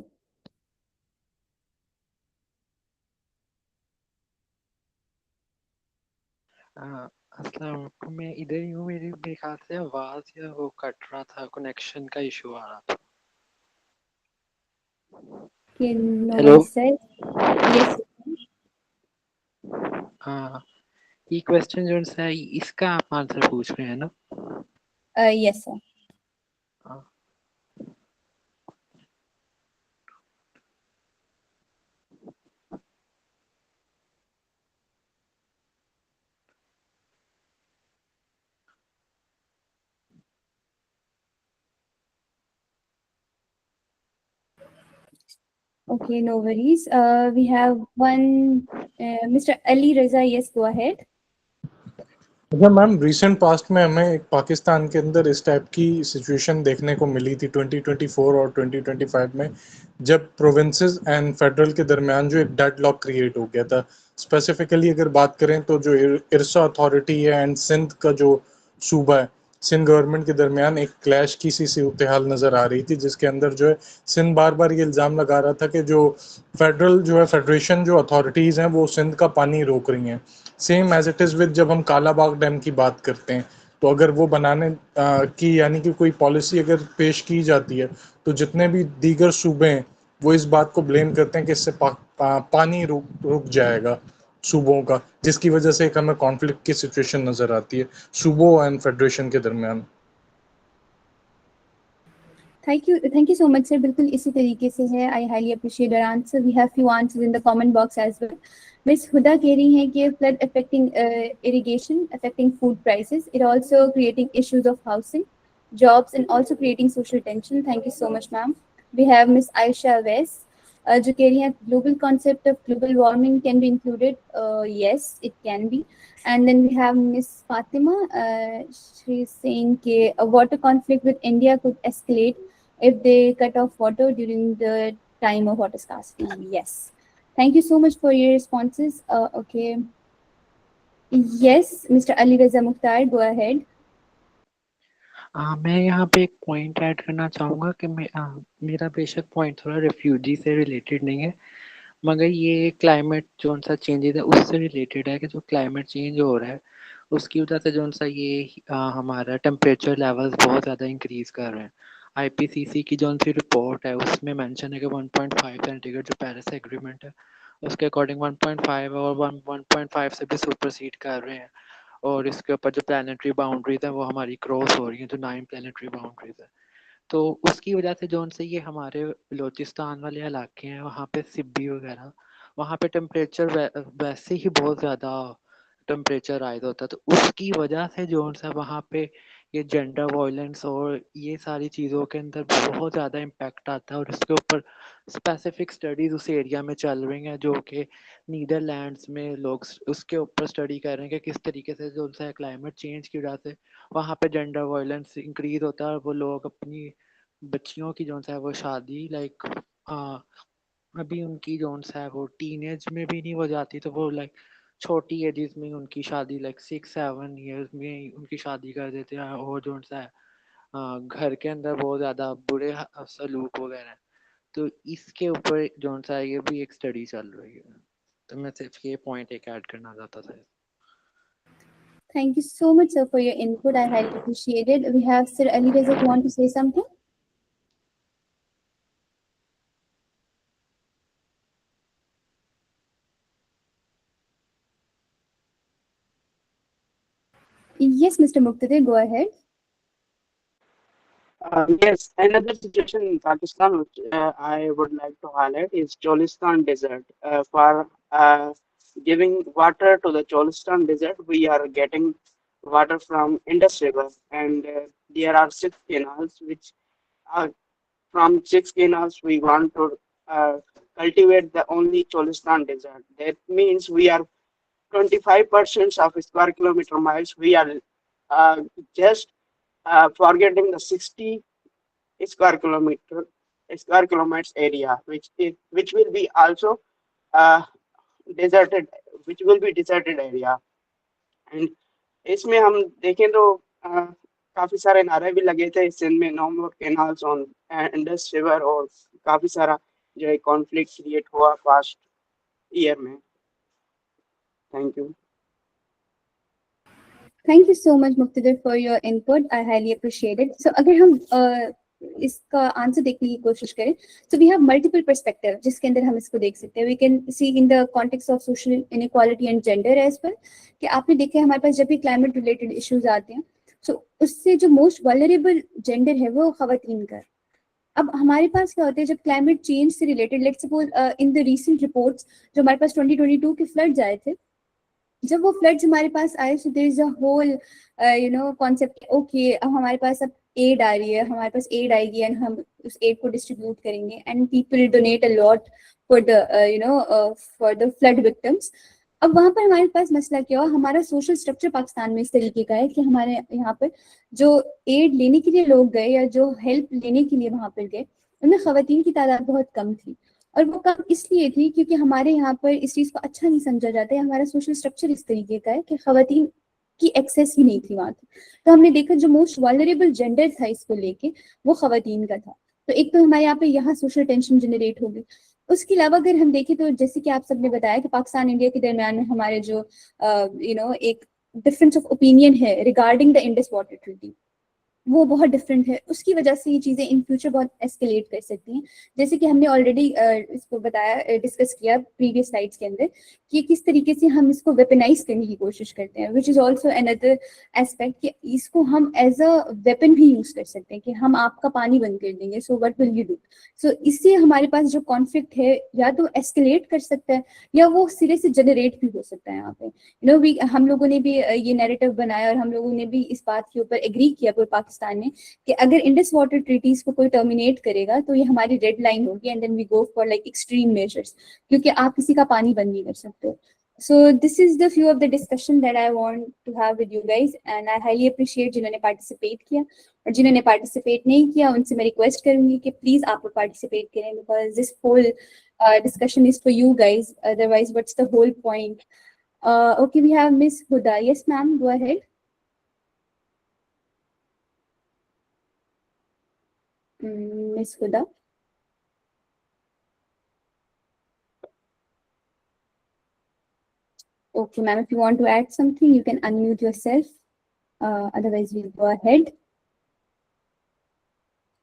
अस्सलाम वालेकुम, मैं इधर ही हूँ। मेरे ख्याल से आवाज या वो कट रहा था, कनेक्शन का इशू आ रहा था। No hello, one said. Yes. हाँ, ये क्वेश्चन जो है इसका आप आंसर पूछ रहे हैं ना? Yes, sir. हाँ। Okay, no worries. We have one, Mr. Ali Raza. Yes, go ahead. अच्छा मैम, रिसेंट पास्ट में हमें एक पाकिस्तान के अंदर इस टाइप की सिचुएशन देखने को मिली थी 2024 और 2025 में, जब प्रोविंसेस एंड फेडरल के दरमियान जो एक डेडलॉक क्रिएट हो गया था। स्पेसिफिकली अगर बात करें तो जो इरसा अथॉरिटी है एंड सिंध का जो सूबा है, सिंध गवर्नमेंट के दरमियान एक क्लैश की सी सूरत हाल नज़र आ रही थी, जिसके अंदर जो है सिंध बार बार ये इल्ज़ाम लगा रहा था कि जो फेडरल जो है फेडरेशन जो अथॉरिटीज़ हैं वो सिंध का पानी रोक रही हैं। Same as it is with जब हम कालाबाग डैम की बात करते हैं, तो अगर वो बनाने की यानी कि कोई पॉलिसी अगर पेश की जाती है तो जितने भी दीगर सूबे हैं वो इस बात को ब्लेम करते हैं कि इससे पानी रुक जाएगा सूबों का, जिसकी वजह से एक हमें कॉन्फ्लिक्ट की सिचुएशन नज़र आती है सूबों एंड फेडरेशन के दरमियान। Thank you so much, sir. बिल्कुल इसी तरीके से है. I highly appreciate your answer. We have few answers in the comment box as well. Miss Huda कह रही हैं कि flood affecting irrigation, affecting food prices. It also creating issues of housing, jobs, and also creating social tension. Thank you so much, ma'am. We have Miss Aisha West. जो कह रही हैं global concept of global warming can be included. Yes, it can be. And then we have Miss Fatima. She's saying that a water conflict with India could escalate if they cut off water during the time of water scarcity. Yes. Thank you so much for your responses. Okay. Yes, Mr. Ali Raza Mukhtar, go ahead. मैं यहाँ पे एक point add करना चाहूँगा कि मेरा बेशक point थोड़ा रेफ्यूजी से रिलेटेड नहीं है, मगर ये क्लाइमेट जो सा चेंजेस है उससे रिलेटेड है कि जो क्लाइमेट चेंज हो रहा है उसकी वजह से जो सा ये हमारा टेम्परेचर लेवल्स बहुत ज़्यादा इंक्रीज कर रहे हैं। IPCC की जो सी रिपोर्ट है उसमें मेंशन है कि 1.5 सेंटीग्रेड जो पेरिस एग्रीमेंट है उसके अकॉर्डिंग 1.5 और 1.5 से भी सुपरसीड कर रहे हैं, और इसके ऊपर जो प्लानिटरी बाउंड्रीज है वो हमारी क्रॉस हो रही है, जो 9 प्लानिटरी बाउंड्रीज है। तो उसकी वजह से जो उनसे ये हमारे बलोचिस्तान वाले इलाके हैं वहाँ पे सिब्बी वगैरह, वहाँ पे टेम्परेचर वैसे ही बहुत ज़्यादा टेम्परेचर राइज होता है, तो उसकी वजह से जो है वहाँ पे ये जेंडर वायलेंस और ये सारी चीज़ों के अंदर बहुत ज़्यादा इम्पैक्ट आता है। और इसके ऊपर स्पेसिफिक स्टडीज उस एरिया में चल रही हैं, जो कि नीदरलैंड्स में लोग उसके ऊपर स्टडी कर रहे हैं कि किस तरीके से जो है क्लाइमेट चेंज की वजह से वहाँ पे जेंडर वायलेंस इंक्रीज होता है और वो लोग अपनी बच्चियों की जो है वो शादी लाइक अभी उनकी जो है वो टीनेज में भी नहीं हो जाती, तो वो लाइक छोटी एजेस में उनकी शादी लाइक 6-7 ईयर्स में ही उनकी शादी कर देते हैं। और जो है घर के अंदर बहुत ज़्यादा बुरे सलूक वगैरह हैं। तो इसके ऊपर जो है ये भी एक स्टडी चल रही है, तो मैं सिर्फ ये पॉइंट एक ऐड करना चाहता था। Thank you so much, sir, for your input. I highly appreciate it. We have Sir Ali Reza who want to say something. Yes, Mr. Muqtadir, go ahead. Yes, another situation in Pakistan which I would like to highlight is Cholistan Desert. For giving water to the Cholistan Desert, we are getting water from Indus River, and there are 6 canals. Which from 6 canals we want to cultivate the only Cholistan Desert. That means we are 25% of square kilometer miles. We are just forgetting the 60 square kilometers area, which will be also uh, deserted, which will be deserted area. And इसमें हम देखें तो काफी सारे नारे भी लगे थे सिंध में, no more canals on Indus river, और काफी सारा जो है कॉन्फ्लिक्ट क्रिएट हुआ पास्ट ईयर में। Thank you. Thank you so much, Muqtadir, for your input. I highly appreciate it. So, अगर हम इसका आंसर देखने की कोशिश करें, so we have multiple perspective जिसके अंदर हम इसको देख सकते हैं. We can see in the context of social inequality and gender as well. कि आपने देखा है हमारे पास जब भी climate related issues आते हैं, so उससे जो most vulnerable gender है वो खवातीन का. अब हमारे पास क्या होता है जब क्लाइमेट चेंज से related, let's suppose in the recent reports जो हमारे पास 2022 के फ्लड्स आए थे, जब वो फ्लड्स हमारे पास आए, so there is a whole concept, okay अब हमारे पास अब एड आ रही है, हमारे पास एड आएगी एंड हम उस एड को डिस्ट्रीब्यूट करेंगे and people donate a lot for the for the flood victims. अब वहां पर हमारे पास मसला क्या हुआ, हमारा सोशल स्ट्रक्चर पाकिस्तान में इस तरीके का है कि हमारे यहाँ पर जो एड लेने के लिए लोग गए या जो हेल्प लेने के लिए वहां पर गए, उनमें खवातीन की तादाद बहुत कम थी. और वो कम इसलिए थी क्योंकि हमारे यहाँ पर इस चीज को अच्छा नहीं समझा जाता है. हमारा सोशल स्ट्रक्चर इस तरीके का है कि खवातीन की एक्सेस ही नहीं थी वहां तक. तो हमने देखा जो मोस्ट वल्नरेबल जेंडर था इसको लेके वो खवातीन का था. तो एक तो हमारे यहाँ पे यहाँ सोशल टेंशन जनरेट होगी. उसके अलावा अगर हम देखें तो जैसे कि आप सबने बताया कि पाकिस्तान इंडिया के दरमियान में हमारे जो एक डिफरेंस ऑफ ओपिनियन है regarding the Indus water treaty, वो बहुत डिफरेंट है. उसकी वजह से ये चीजें इन फ्यूचर बहुत एस्केलेट कर सकती हैं. जैसे कि हमने ऑलरेडी इसको बताया, डिस्कस किया प्रीवियस स्लाइड्स के अंदर कि किस तरीके से हम इसको वेपनाइज करने की कोशिश करते हैं, which is also another aspect कि इसको हम एज अ वेपन भी यूज कर सकते हैं कि हम आपका पानी बंद कर देंगे, so what will you do. So इससे हमारे पास जो कॉन्फ्लिक्ट है या तो एस्केलेट कर सकता है या वो सिरे से जनरेट भी हो सकता है. यहाँ पे हम लोगों ने भी ये नैरेटिव बनाया और हम लोगों ने भी इस बात के ऊपर एग्री किया पूरे पाकिस्तान ने कि अगर इंडस वाटर ट्रीटीज को कोई टर्मिनेट करेगा तो ये हमारी रेड लाइन होगी and then we go for like extreme measures, क्योंकि आप किसी का पानी बंद नहीं कर सकते. So this is the few of the discussion that I want to have with you guys, and I highly appreciate जिन्होंने participate किया, और जिन्होंने participate नहीं किया उनसे मैं request करूंगी कि please आप लोग participate करें, because this whole discussion is for you guys. Otherwise, what's the whole point? Okay, we have Miss Huda. Yes, ma'am, go ahead. Miss Huda. Okay, ma'am, if you want to add something, you can unmute yourself. Otherwise, we'll go ahead.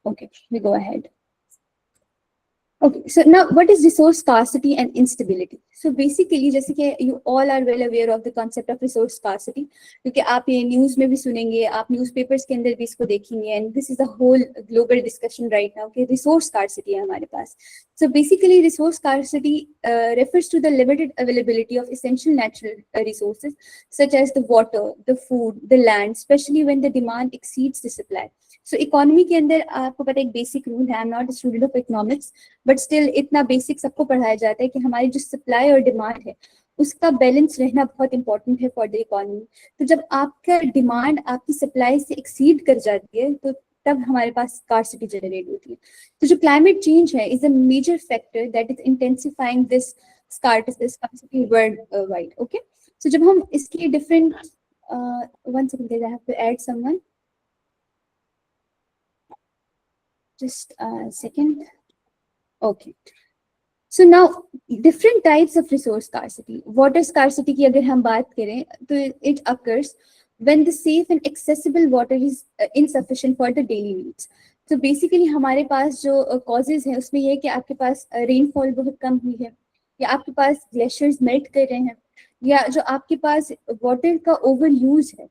Okay, we go ahead. Okay, so now what is resource scarcity and instability? So basically, जैसे कि you all are well aware of the concept of resource scarcity, क्योंकि आप ये news में भी सुनेंगे, आप newspapers के अंदर भी इसको देखेंगे, and this is a whole global discussion right now कि resource scarcity है हमारे पास. So basically, resource scarcity refers to the limited availability of essential natural resources such as the water, the food, the land, especially when the demand exceeds the supply. So economy के अंदर आपको पता है एक basic rule है, I am not a student of economics, but still इतना basic सबको पढ़ाया जाता है कि हमारी जो सप्लाई और डिमांड है उसका बैलेंस रहना बहुत इंपॉर्टेंट है फॉर द इकोनॉमी. तो जब आपका डिमांड आपकी सप्लाई से एक्सीड कर जाती है तो तब हमारे पास स्कार्सिटी जनरेट होती है. तो जो क्लाइमेट चेंज है is a major factor that is intensifying this scarcity worldwide. Okay, so जब हम इसके different one second I have to add someone, just a second. Okay, so now different types of resource scarcity. Water scarcity की अगर हम बात करें तो it occurs when the safe and accessible water is insufficient for the daily needs. So basically हमारे पास जो causes हैं उसमें ये है कि आपके पास rainfall बहुत कम हुई है, या आपके पास glaciers melt कर रहे हैं, या जो आपके पास water का overuse है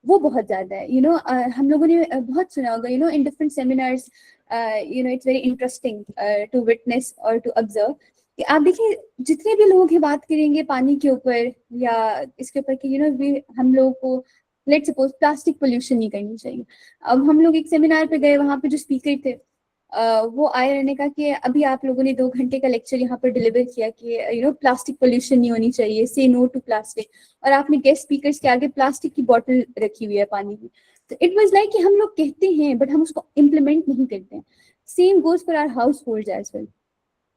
वो बहुत ज्यादा है. यू नो हम लोगों ने बहुत सुना होगा, you know in different seminars, you know it's very interesting to witness और टू ऑब्जर्व कि आप देखिए जितने भी लोग ये बात करेंगे पानी के ऊपर या इसके ऊपर कि यू नो हम लोगों को लेट्स सपोज प्लास्टिक पोल्यूशन नहीं करनी चाहिए. अब हम लोग एक सेमिनार पे गए, वहां पे जो स्पीकर थे वो आए रहने का कि अभी आप लोगों ने 2 घंटे का लेक्चर यहाँ पर डिलीवर किया कि यू नो प्लास्टिक पोल्यूशन नहीं होनी चाहिए, से नो टू प्लास्टिक, और आपने गेस्ट स्पीकर्स के आगे प्लास्टिक की बोतल रखी हुई है पानी की. तो इट वाज लाइक कि हम लोग कहते हैं बट हम उसको इम्प्लीमेंट नहीं करते हैं. Same goes for our household as well.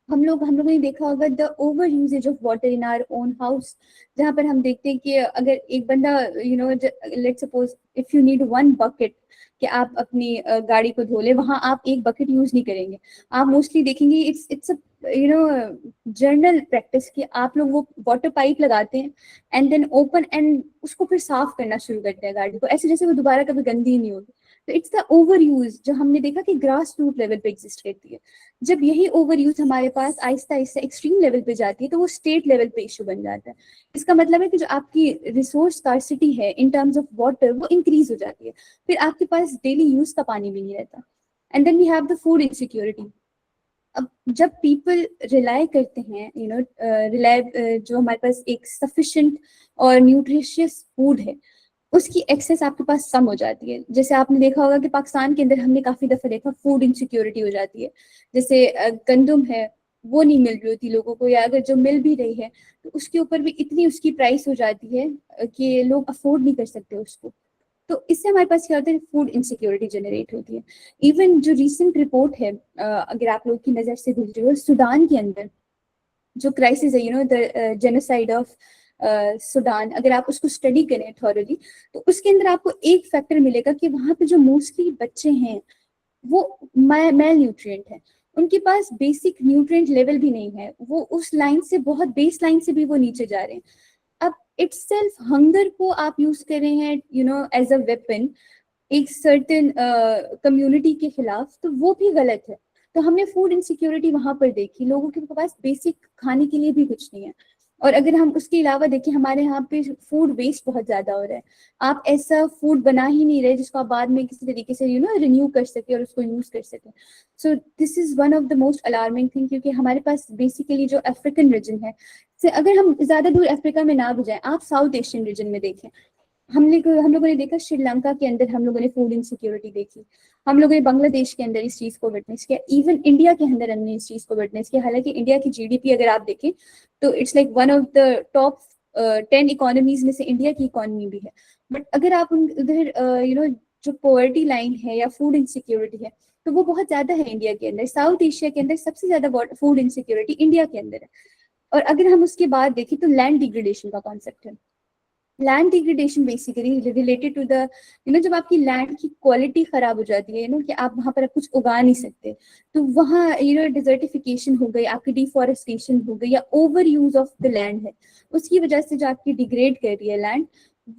हम लोगों ने देखा होगा the over uses of water in our own house, जहाँ पर हम देखते हैं कि अगर एक बंदा you know let's suppose if you need 1 bucket कि आप अपनी गाड़ी को धो ले, वहां आप 1 बकेट यूज नहीं करेंगे. आप मोस्टली देखेंगे it's you know journal practice कि आप लोग वो वाटर पाइप लगाते हैं एंड देन ओपन एंड उसको फिर साफ करना शुरू करते हैं गाड़ी को, ऐसे जैसे वो दोबारा कभी गंदी नहीं होगी. तो इट्स द ओवर यूज जो हमने देखा कि ग्रास रूट लेवल पे एग्जिस्ट करती है. जब यही ओवर यूज हमारे पास आहिस्ता आहिस्ता एक्सट्रीम लेवल पे जाती है तो वो स्टेट लेवल पे इशू बन जाता है. इसका मतलब है कि जो आपकी रिसोर्स स्कार्सिटी है इन टर्म्स ऑफ वाटर वो इंक्रीज हो जाती है, फिर आपके पास डेली यूज का पानी भी नहीं रहता. And then we have the food insecurity. अब जब पीपल रिलाई करते हैं यू नो जो हमारे पास एक सफिशिएंट और न्यूट्रिशियस फूड है उसकी एक्सेस आपके पास कम हो जाती है. जैसे आपने देखा होगा कि पाकिस्तान के अंदर हमने काफी दफा देखा फूड इनसिक्योरिटी हो जाती है. जैसे गंदम है वो नहीं मिल रही होती लोगों को, या अगर जो मिल भी रही है तो उसके ऊपर भी इतनी उसकी प्राइस हो जाती है कि लोग अफोर्ड नहीं कर सकते उसको. तो इससे हमारे पास क्या होता है, फूड इनसिक्योरिटी जनरेट होती है. इवन जो रिसेंट रिपोर्ट है अगर आप लोग की नजर से गुजरी हो, सूडान के अंदर जो क्राइसिस है you know the genocide of Sudan, अगर आप उसको स्टडी करें थॉरली तो उसके अंदर आपको एक फैक्टर मिलेगा कि वहाँ पे जो मोस्टली बच्चे हैं वो मेल न्यूट्रिएंट है, उनके पास बेसिक न्यूट्रिएंट लेवल भी नहीं है, वो उस लाइन से बहुत बेस लाइन से भी वो नीचे जा रहे हैं. अब इटसेल्फ हंगर को आप यूज कर रहे हैं you know as a weapon एक सर्टेन कम्युनिटी के खिलाफ, तो वो भी गलत है. तो हमने फूड इनसिक्योरिटी वहां पर देखी, लोगों के पास बेसिक खाने के लिए भी कुछ नहीं है. और अगर हम उसके अलावा देखें हमारे यहाँ पे फूड वेस्ट बहुत ज्यादा हो रहा है. आप ऐसा फूड बना ही नहीं रहे जिसको आप बाद में किसी तरीके से यू नो रिन्यू कर सके और उसको यूज कर सके. सो this is one of the most alarming thing, क्योंकि हमारे पास बेसिकली जो अफ्रीकन रीजन है, से अगर हम ज्यादा दूर अफ्रीका में ना भी जाए, आप साउथ एशियन रीजन में देखें, हम लोगों ने देखा श्रीलंका के अंदर हम लोगों ने फूड इनसिक्योरिटी देखी, हम लोगों ने बांग्लादेश के अंदर इस चीज को विटनेस किया, इवन इंडिया के अंदर हमने इस चीज को विटनेस किया. हालांकि इंडिया की जीडीपी अगर आप देखें तो it's like one of the top 10 economies में से इंडिया की इकोनॉमी भी है. बट अगर आप उधर यू नो जो पॉवर्टी लाइन है या फूड इनसिक्योरिटी है तो वो बहुत ज्यादा है इंडिया के अंदर. साउथ एशिया के अंदर सबसे ज्यादा फूड इनसिक्योरिटी इंडिया के अंदर है. और अगर हम उसके बाद देखें तो लैंड डिग्रेडेशन का कॉन्सेप्ट है. Land degradation basically related to the you know जब आपकी लैंड की क्वालिटी खराब हो जाती है यू नो कि आप वहां पर कुछ उगा नहीं सकते, तो वहाँ यू नो डिजर्टिफिकेशन हो गई, आपकी डिफॉरेस्टेशन हो गई, या over use of the land है, उसकी वजह से जो आपकी डिग्रेड कर रही है लैंड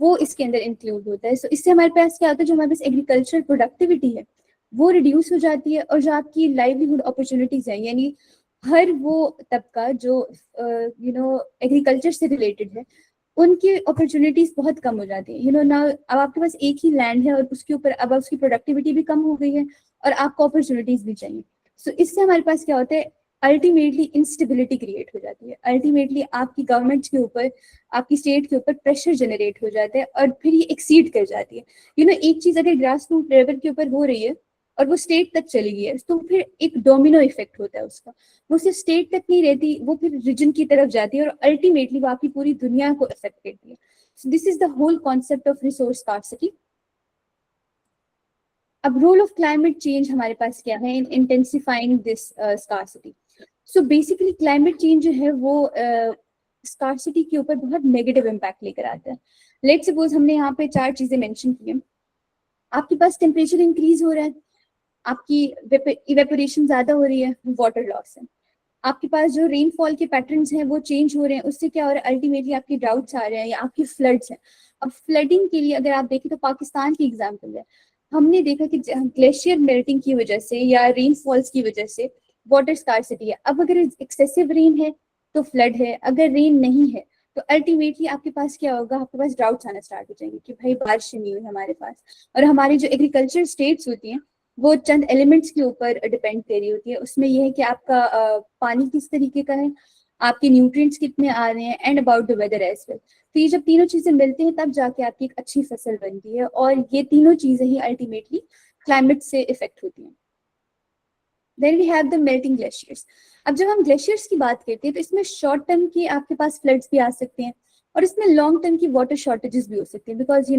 वो इसके अंदर इंक्लूड होता है. सो इससे हमारे पास क्या होता है, जो हमारे पास एग्रीकल्चर प्रोडक्टिविटी है वो रिड्यूस हो जाती है, और जो आपकी लाइवलीहुड अपॉर्चुनिटीज है यानी हर वो तबका जो एग्रीकल्चर से रिलेटेड है, उनकी अपॉर्चुनिटीज बहुत कम हो जाती है। ना अब आपके पास एक ही लैंड है और उसके ऊपर अब उसकी प्रोडक्टिविटी भी कम हो गई है और आपको अपॉर्चुनिटीज भी चाहिए। सो इससे हमारे पास क्या होता है, अल्टीमेटली इंस्टेबिलिटी क्रिएट हो जाती है। अल्टीमेटली आपकी गवर्नमेंट के ऊपर, आपकी स्टेट के ऊपर प्रेशर जनरेट हो जाता है और फिर ये एक्सीड कर जाती है। एक चीज अगर ग्रास रूट लेवल के ऊपर हो रही है और वो स्टेट तक चली गई है, तो फिर एक डोमिनो इफेक्ट होता है उसका। वो सिर्फ स्टेट तक नहीं रहती, वो फिर रीजन की तरफ जाती है और अल्टीमेटली वो आपकी पूरी दुनिया को इफेक्ट करती है। So this is the whole concept of resource scarcity. अब रोल ऑफ क्लाइमेट चेंज हमारे पास क्या है in intensifying this scarcity. So basically climate change जो है वो स्कार्सिटी के ऊपर बहुत नेगेटिव इम्पैक्ट लेकर आता है। लेट्स सपोज हमने यहाँ पे 4 चीजें मेंशन की हैं। आपके पास टेम्परेचर इंक्रीज हो रहा है, आपकी इवेपोरेशन ज्यादा हो रही है, वाटर लॉस है। आपके पास जो रेनफॉल के पैटर्न्स हैं वो चेंज हो रहे हैं, उससे क्या हो रहा है, अल्टीमेटली आपकी ड्राउट्स आ रहे हैं या आपकी फ्लड्स हैं। अब फ्लडिंग के लिए अगर आप देखें तो पाकिस्तान की एग्जांपल है। हमने देखा कि ग्लेशियर मेल्टिंग की वजह से या रेनफॉल्स की वजह से वाटर स्कार्सिटी है। अब अगर एक्सेसिव रेन है तो फ्लड है, अगर रेन नहीं है तो अल्टीमेटली आपके पास क्या होगा, आपके पास ड्राउट्स आना स्टार्ट हो जाएंगे कि भाई बारिश नहीं हुई हमारे पास। और हमारी जो एग्रीकल्चर स्टेट्स होती हैं वो चंद एलिमेंट्स के ऊपर डिपेंड कर रही होती है। उसमें यह है कि आपका पानी किस तरीके का है, आपके न्यूट्रिएंट्स कितने आ रहे हैं, and about the weather as well. तो ये जब तीनों चीजें मिलती हैं तब जाके आपकी एक अच्छी फसल बनती है, और ये तीनों चीजें ही अल्टीमेटली क्लाइमेट से इफेक्ट होती हैं। Then we have the melting glaciers. अब जब हम ग्लेशियर्स की बात करते हैं तो इसमें शॉर्ट टर्म के आपके पास फ्लड्स भी आ सकते हैं और इसमें लॉन्ग टर्म की वाटर शॉर्टेजेस भी हो सकती हैं। बिकॉज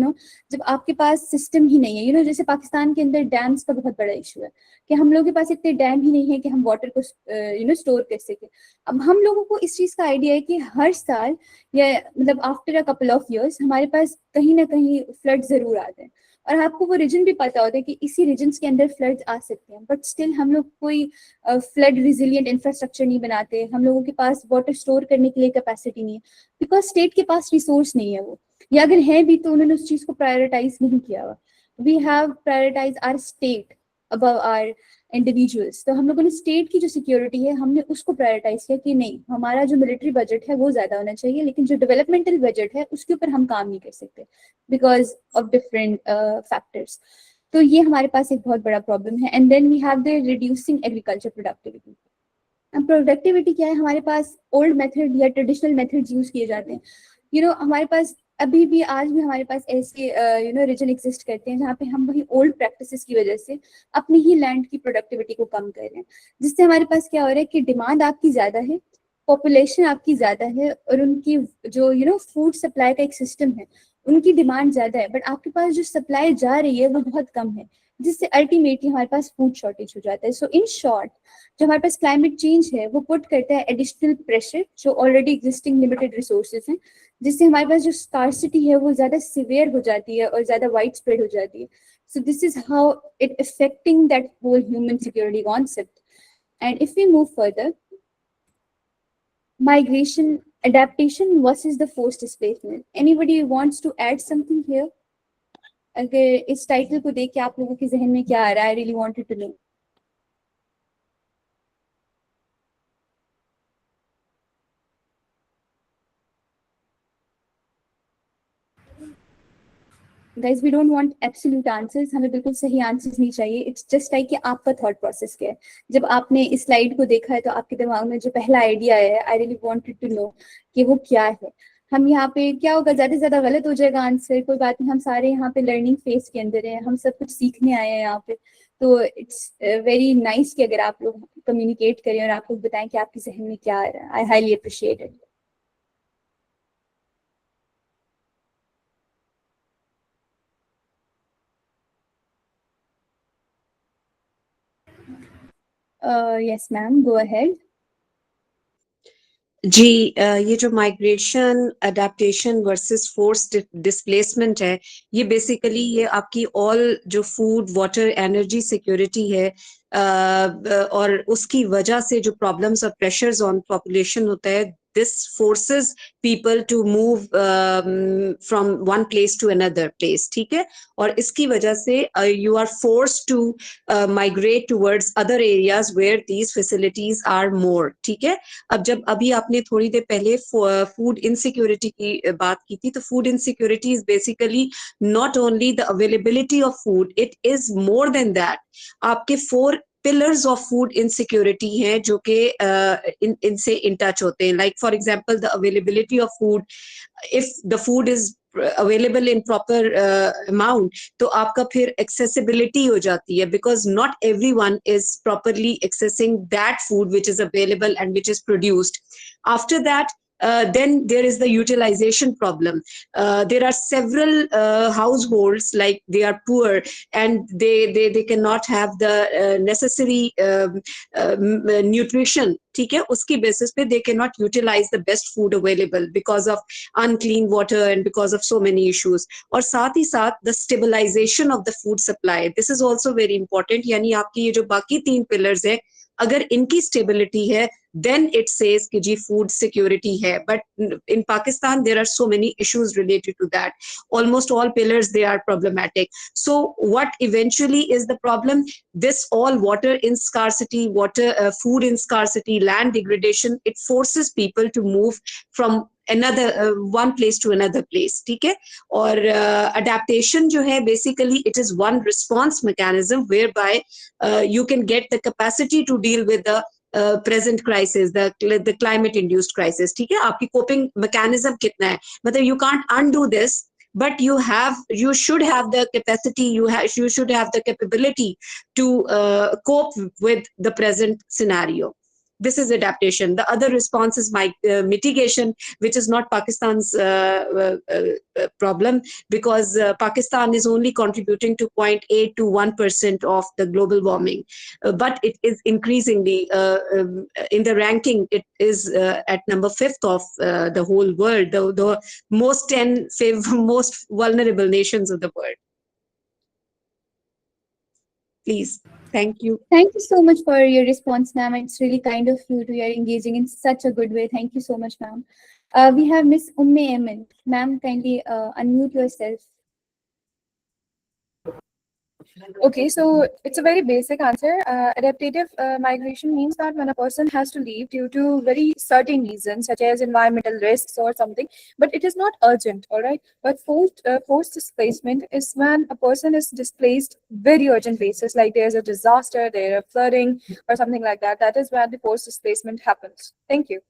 जब आपके पास सिस्टम ही नहीं है, जैसे पाकिस्तान के अंदर डैम्स का बहुत बड़ा इशू है कि हम लोगों के पास इतने डैम ही नहीं है कि हम वाटर को स्टोर कर सके। अब हम लोगों को इस चीज का आइडिया है कि हर साल या मतलब after a couple of years हमारे पास कहीं ना कहीं फ्लड जरूर आते हैं, और आपको वो रीजन भी पता होता है कि इसी रीजन के अंदर फ्लड्स आ सकते हैं। बट स्टिल हम लोग कोई फ्लड रिजिलियंट इंफ्रास्ट्रक्चर नहीं बनाते, हम लोगों के पास वाटर स्टोर करने के लिए कैपेसिटी नहीं है, बिकॉज स्टेट के पास रिसोर्स नहीं है वो, या अगर है भी तो उन्होंने उस चीज को प्रायोरिटाइज नहीं किया हुआ। We have prioritise our state above our individuals. तो हम लोगों ने स्टेट की जो सिक्योरिटी है हमने उसको प्रायोरिटाइज किया कि नहीं, हमारा जो मिलिट्री बजट है वो ज्यादा होना चाहिए, लेकिन जो डेवलपमेंटल बजट है उसके ऊपर हम काम नहीं कर सकते बिकॉज ऑफ डिफरेंट फैक्टर्स। तो ये हमारे पास एक बहुत बड़ा प्रॉब्लम है। And then we have the reducing agriculture productivity. अब प्रोडक्टिविटी क्या है, हमारे पास ओल्ड मेथड या ट्रेडिशनल मेथड्स यूज किए जाते हैं। हमारे पास अभी भी आज भी हमारे पास ऐसे रीजन एग्जिस्ट करते हैं जहाँ पे हम वही ओल्ड प्रैक्टिसेस की वजह से अपनी ही लैंड की प्रोडक्टिविटी को कम कर रहे हैं, जिससे हमारे पास क्या हो रहा है कि डिमांड आपकी ज्यादा है, पॉपुलेशन आपकी ज्यादा है, और उनकी जो फूड सप्लाई का एक सिस्टम है उनकी डिमांड ज्यादा है, बट आपके पास जो सप्लाई जा रही है वो बहुत कम है, जिससे अल्टीमेटली हमारे पास फूड शॉर्टेज हो जाता है। सो इन शॉर्ट जो हमारे पास क्लाइमेट चेंज है वो पुट करता है एडिशनल प्रेशर जो ऑलरेडी एग्जिस्टिंग लिमिटेड रिसोर्सेज हैं, जिससे हमारे पास जो स्कार्सिटी है वो ज्यादा सिवियर हो जाती है और ज्यादा वाइड स्प्रेड हो जाती है। So this is how it affecting that whole human security concept. And if we move further, migration, adaptation versus the forced displacement. Anybody wants to add something here? अगर इस टाइटल को देख के आप लोगों के जहन में क्या आ रहा है? I really wanted to know. Guys, we don't want absolute answers. हमें बिल्कुल सही आंसर्स नहीं चाहिए. It's just like कि आपका थॉट प्रोसेस क्या है. जब आपने इस स्लाइड को देखा है तो आपके दिमाग में जो पहला आइडिया है, I really wanted to know कि वो क्या है. हम यहाँ पे क्या होगा, ज्यादा से ज्यादा गलत हो जाएगा आंसर, कोई बात नहीं, हम सारे यहाँ पे लर्निंग फेज के अंदर हैं, हम सब कुछ सीखने आए हैं यहाँ पे. तो इट्स वेरी नाइस कि अगर आप लोग कम्युनिकेट करें और आप लोग बताएं कि आपके जहन में क्या आ रहा है. आई highly appreciate it. Yes, ma'am, go ahead. जी, ये जो migration, adaptation versus force displacement है, ये बेसिकली ये आपकी ऑल जो फूड, वाटर, एनर्जी सिक्योरिटी है, और उसकी वजह से जो प्रॉब्लम्स और प्रेशर्स ऑन पॉपुलेशन होता है, this forces people to move from one place to another place. ठीक है, और इसकी वजह से you are forced to migrate towards other areas where these facilities are more. ठीक है, अब जब अभी आपने थोड़ी देर पहले food insecurity की बात की थी, तो food insecurity is basically not only the availability of food, it is more than that. आपके 4 pillars of food insecurity हैं जो कि इनसे in touch होते हैं. Like for example, the availability of food. If the food is available in proper amount, तो आपका फिर accessibility हो जाती है, because not everyone is properly accessing that food which is available and which is produced. After that, then there is the utilization problem. There are several households, like they are poor and they cannot have the necessary nutrition. ठीक है, उसकी basis पे they cannot utilize the best food available because of unclean water and because of so many issues. और साथ ही साथ the stabilization of the food supply, this is also very important. यानी आपकी ये जो बाकी 3 pillars है, अगर इनकी stability है, then it says कि जी food security है. But in Pakistan there are so many issues related to that. Almost all pillars, they are problematic. So what eventually is the problem? This all water in scarcity, food in scarcity, land degradation, it forces people to move from another one place to another place. ठीक है, और adaptation जो है, basically it is one response mechanism whereby you can get the capacity to deal with the present crisis, the climate induced crisis. ठीक है, आपकी coping mechanism कितना है, मतलब you can't undo this, but you should have the capacity, you should have the capability to cope with the present scenario. This is adaptation. The other response is mitigation, which is not Pakistan's problem, because Pakistan is only contributing to 0.8 to 1% of the global warming. But it is increasingly, in the ranking, it is at number 5th of the whole world, the most most vulnerable nations of the world. Please. Thank you. Thank you so much for your response, ma'am. It's really kind of you to are engaging in such a good way. Thank you so much, ma'am. We have Miss Umme Emin. Ma'am, kindly unmute yourself. Okay, so it's a very basic answer. Adaptive migration means that when a person has to leave due to very certain reasons, such as environmental risks or something, but it is not urgent, all right? But forced displacement is when a person is displaced very urgent basis, like there's a disaster, there's a flooding or something like that. That is when the forced displacement happens. Thank you.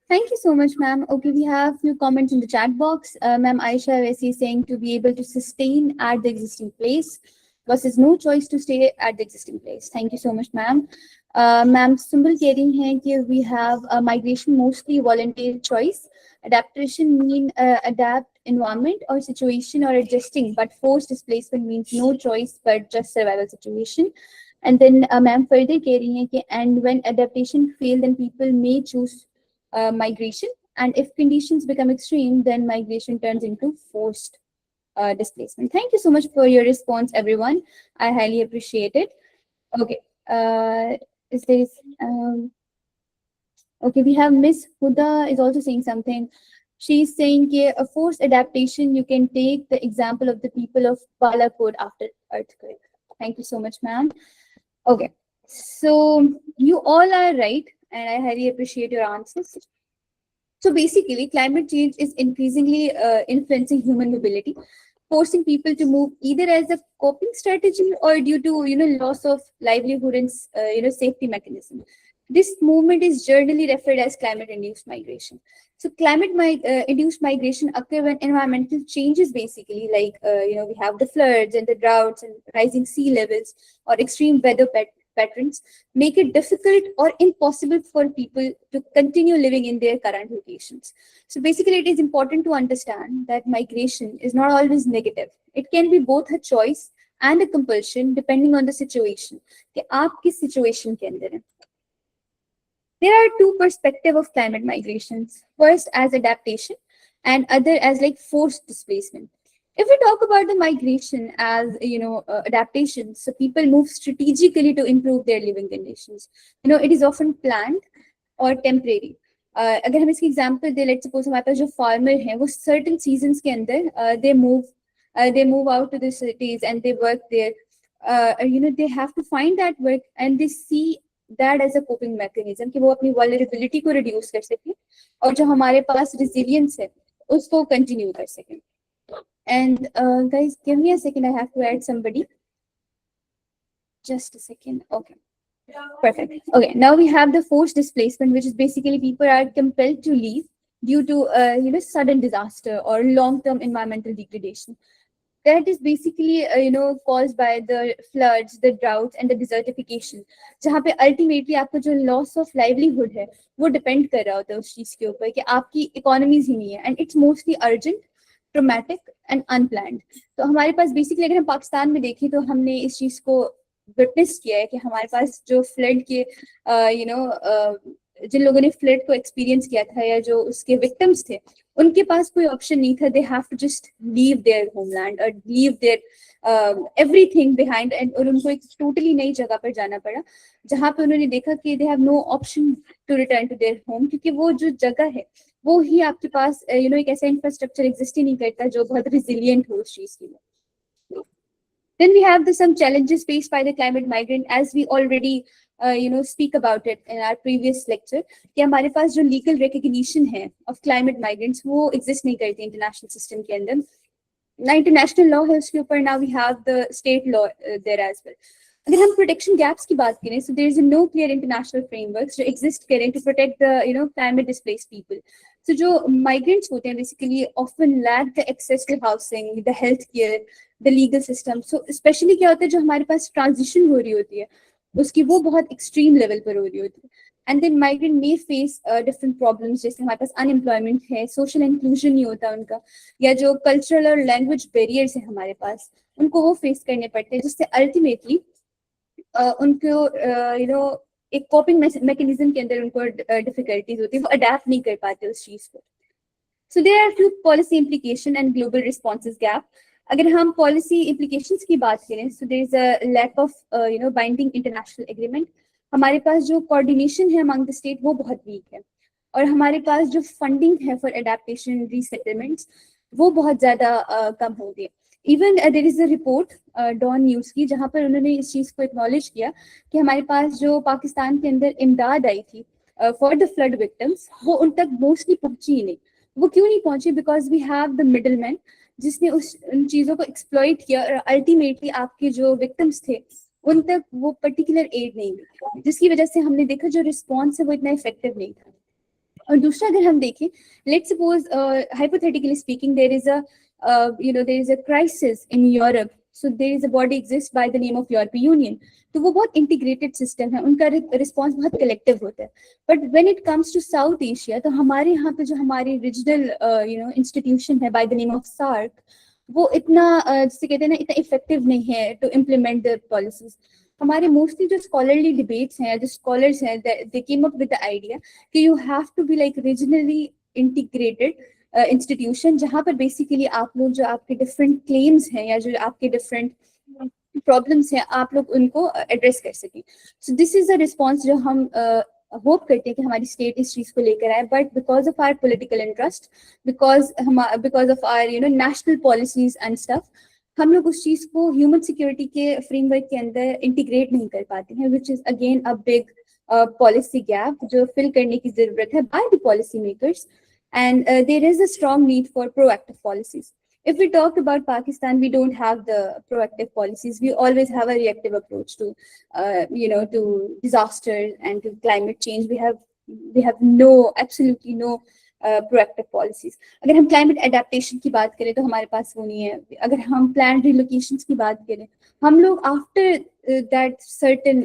Thank you so much, ma'am. Okay, we have few comments in the chat box. Ma'am Aisha Vesi is saying to be able to sustain at the existing place versus no choice to stay at the existing place. Thank you so much, ma'am. Ma'am Sumbal keh rahi hain ki we have migration mostly voluntary choice. Adaptation mean adapt environment or situation or adjusting, but forced displacement means no choice but just survival situation. And then ma'am further keh rahi hain ki and when adaptation fail, then people may choose migration, and if conditions become extreme, then migration turns into forced displacement. Thank you so much for your response, everyone. I highly appreciate it. Okay, okay, we have Miss Huda is also saying something. She's saying a forced adaptation, you can take the example of the people of Balakot after earthquake. Thank you so much, ma'am. Okay, so you all are right, and I highly appreciate your answers. So basically, climate change is increasingly influencing human mobility, forcing people to move either as a coping strategy or due to loss of livelihood and safety mechanism. This movement is generally referred as climate-induced migration. So climate-induced migration occur when environmental changes, basically, like we have the floods and the droughts and rising sea levels or extreme weather patterns, make it difficult or impossible for people to continue living in their current locations. So basically, it is important to understand that migration is not always negative. It can be both a choice and a compulsion depending on the situation. कि आप किस situation के अंदर हैं. There are two perspectives of climate migrations. First as adaptation and other as like forced displacement. If we talk about the migration as adaptation, so people move strategically to improve their living conditions. It is often planned और temporary. अगर हम इसकी example दें, let's suppose हमारे पास जो farmer हैं वो सर्टेन सीजन्स के अंदर they move out to the cities and they work there, they have to find that work and they see that as a coping mechanism कि वो अपनी vulnerability को reduce कर सके और जो हमारे पास resilience है उसको continue कर सके. And guys, give me a second, I have to add somebody. Just a second. Okay. Perfect. Okay, now we have the forced displacement, which is basically people are compelled to leave due to sudden disaster or long-term environmental degradation. That is basically caused by the floods, the droughts, and the desertification. जहाँ पे ultimately आपका जो loss of livelihood है वो depend कर रहा होता है उस चीज के ऊपर कि आपकी economies ही नहीं है, and it's mostly urgent, traumatic, and unplanned. तो हमारे पास basically अगर हम पाकिस्तान में देखें तो हमने इस चीज को विटनेस किया है कि हमारे पास जो फ्लड के जिन लोगों ने फ्लड को एक्सपीरियंस किया था या जो उसके विक्टिम्स थे, उनके पास कोई ऑप्शन नहीं था. They have to just leave their homeland और leave their everything behind, and और उनको एक टोटली नई जगह पर जाना पड़ा जहाँ पे उन्होंने देखा कि they have no option to return to their home, क्योंकि वो जो जगह है वो ही आपके पास एक ऐसा इंफ्रास्ट्रक्चर एग्जिस्ट ही नहीं करता जो बहुत रिजिलियंट हो उस चीज के लिए. Then we have some challenges faced by the climate migrant, as we already speak about it in our previous lecture. कि हमारे पास जो legal recognition है of climate migrants वो exist नहीं करती international system के अंदर. ना international law है उसके ऊपर, now we have the state law there as well. अगर हम protection gaps की बात करें, so there is no clear international frameworks जो exist करें to protect the climate displaced people. So जो migrants होते हैं basically often lack the access to housing, the health care, the legal system. So especially क्या होता है जो हमारे पास transition हो रही होती है उसकी वो बहुत extreme level पर हो रही होती है. And then migrant may face different problems, जैसे हमारे पास unemployment है, social inclusion नहीं होता उनका, या जो cultural और language barriers है हमारे पास उनको वो face करने पड़ते हैं, जिससे ultimately उनको एक coping mechanism के अंदर उनको difficulties होती है, वो adapt नहीं कर पाते उस चीज को. So there are few policy implication and global responses gap. अगर हम policy implications की बात करें, so there is a lack of binding international agreement. हमारे पास जो coordination है among the state वो बहुत weak है, और हमारे पास जो funding है for adaptation resettlements वो बहुत ज़्यादा कम हो गई. Even there is a report Dawn News की जहाँ पर उन्होंने इस चीज़ को acknowledge किया कि हमारे पास जो पाकिस्तान के अंदर इमदाद आई थी for the flood victims वो उन तक mostly पहुँची ही नहीं. वो क्यों नहीं पहुँची? Because we have the middleman जिसने उन चीज़ों को एक्सप्लॉइट किया और अल्टीमेटली आपके जो विक्टिम्स थे उन तक वो पर्टिकुलर एड नहीं मिली, जिसकी वजह से हमने देखा जो रिस्पॉन्स है वो इतना इफेक्टिव नहीं था. और दूसरा अगर हम देखें, let's suppose hypothetically speaking there is a crisis in Europe, so there is a body exist by the name of European Union, तो वो बहुत इंटीग्रेटेड सिस्टम है, उनका रिस्पॉन्स बहुत कलेक्टिव होता है. But when it comes to South Asia, तो हमारे यहाँ पे जो हमारी रीजनल इंस्टीट्यूशन है by the name of SAARC, वो इतना जिसे कहते हैं ना इतना इफेक्टिव नहीं है टू इम्प्लीमेंट द पॉलिसीज. हमारे मोस्टली जो स्कॉलरली डिबेट्स हैं, जो स्कॉलर्स हैं, they came up with the idea कि you have to be like regionally integrated institution, जहाँ पर बेसिकली आप लोग जो आपके डिफरेंट क्लेम्स हैं या जो आपके डिफरेंट प्रॉब्लम्स हैं आप लोग उनको एड्रेस कर सकें. सो दिस इज अ रिस्पॉन्स जो हम होप करते हैं कि हमारी स्टेट इस चीज को लेकर आए, but because of our political interest, because of our national policies and stuff, हम लोग उस चीज को ह्यूमन सिक्योरिटी के फ्रेमवर्क के अंदर इंटीग्रेट नहीं कर पाते हैं, which is again a big policy gap जो फिल करने की जरूरत है by the policy makers. And there is a strong need for proactive policies. If we talk about Pakistan, we don't have the proactive policies. We always have a reactive approach to, to disasters and to climate change. We have absolutely no proactive policies. अगर हम climate adaptation की बात करें तो हमारे पास वो नहीं है. अगर हम planned relocations की बात करें, हम लोग after that certain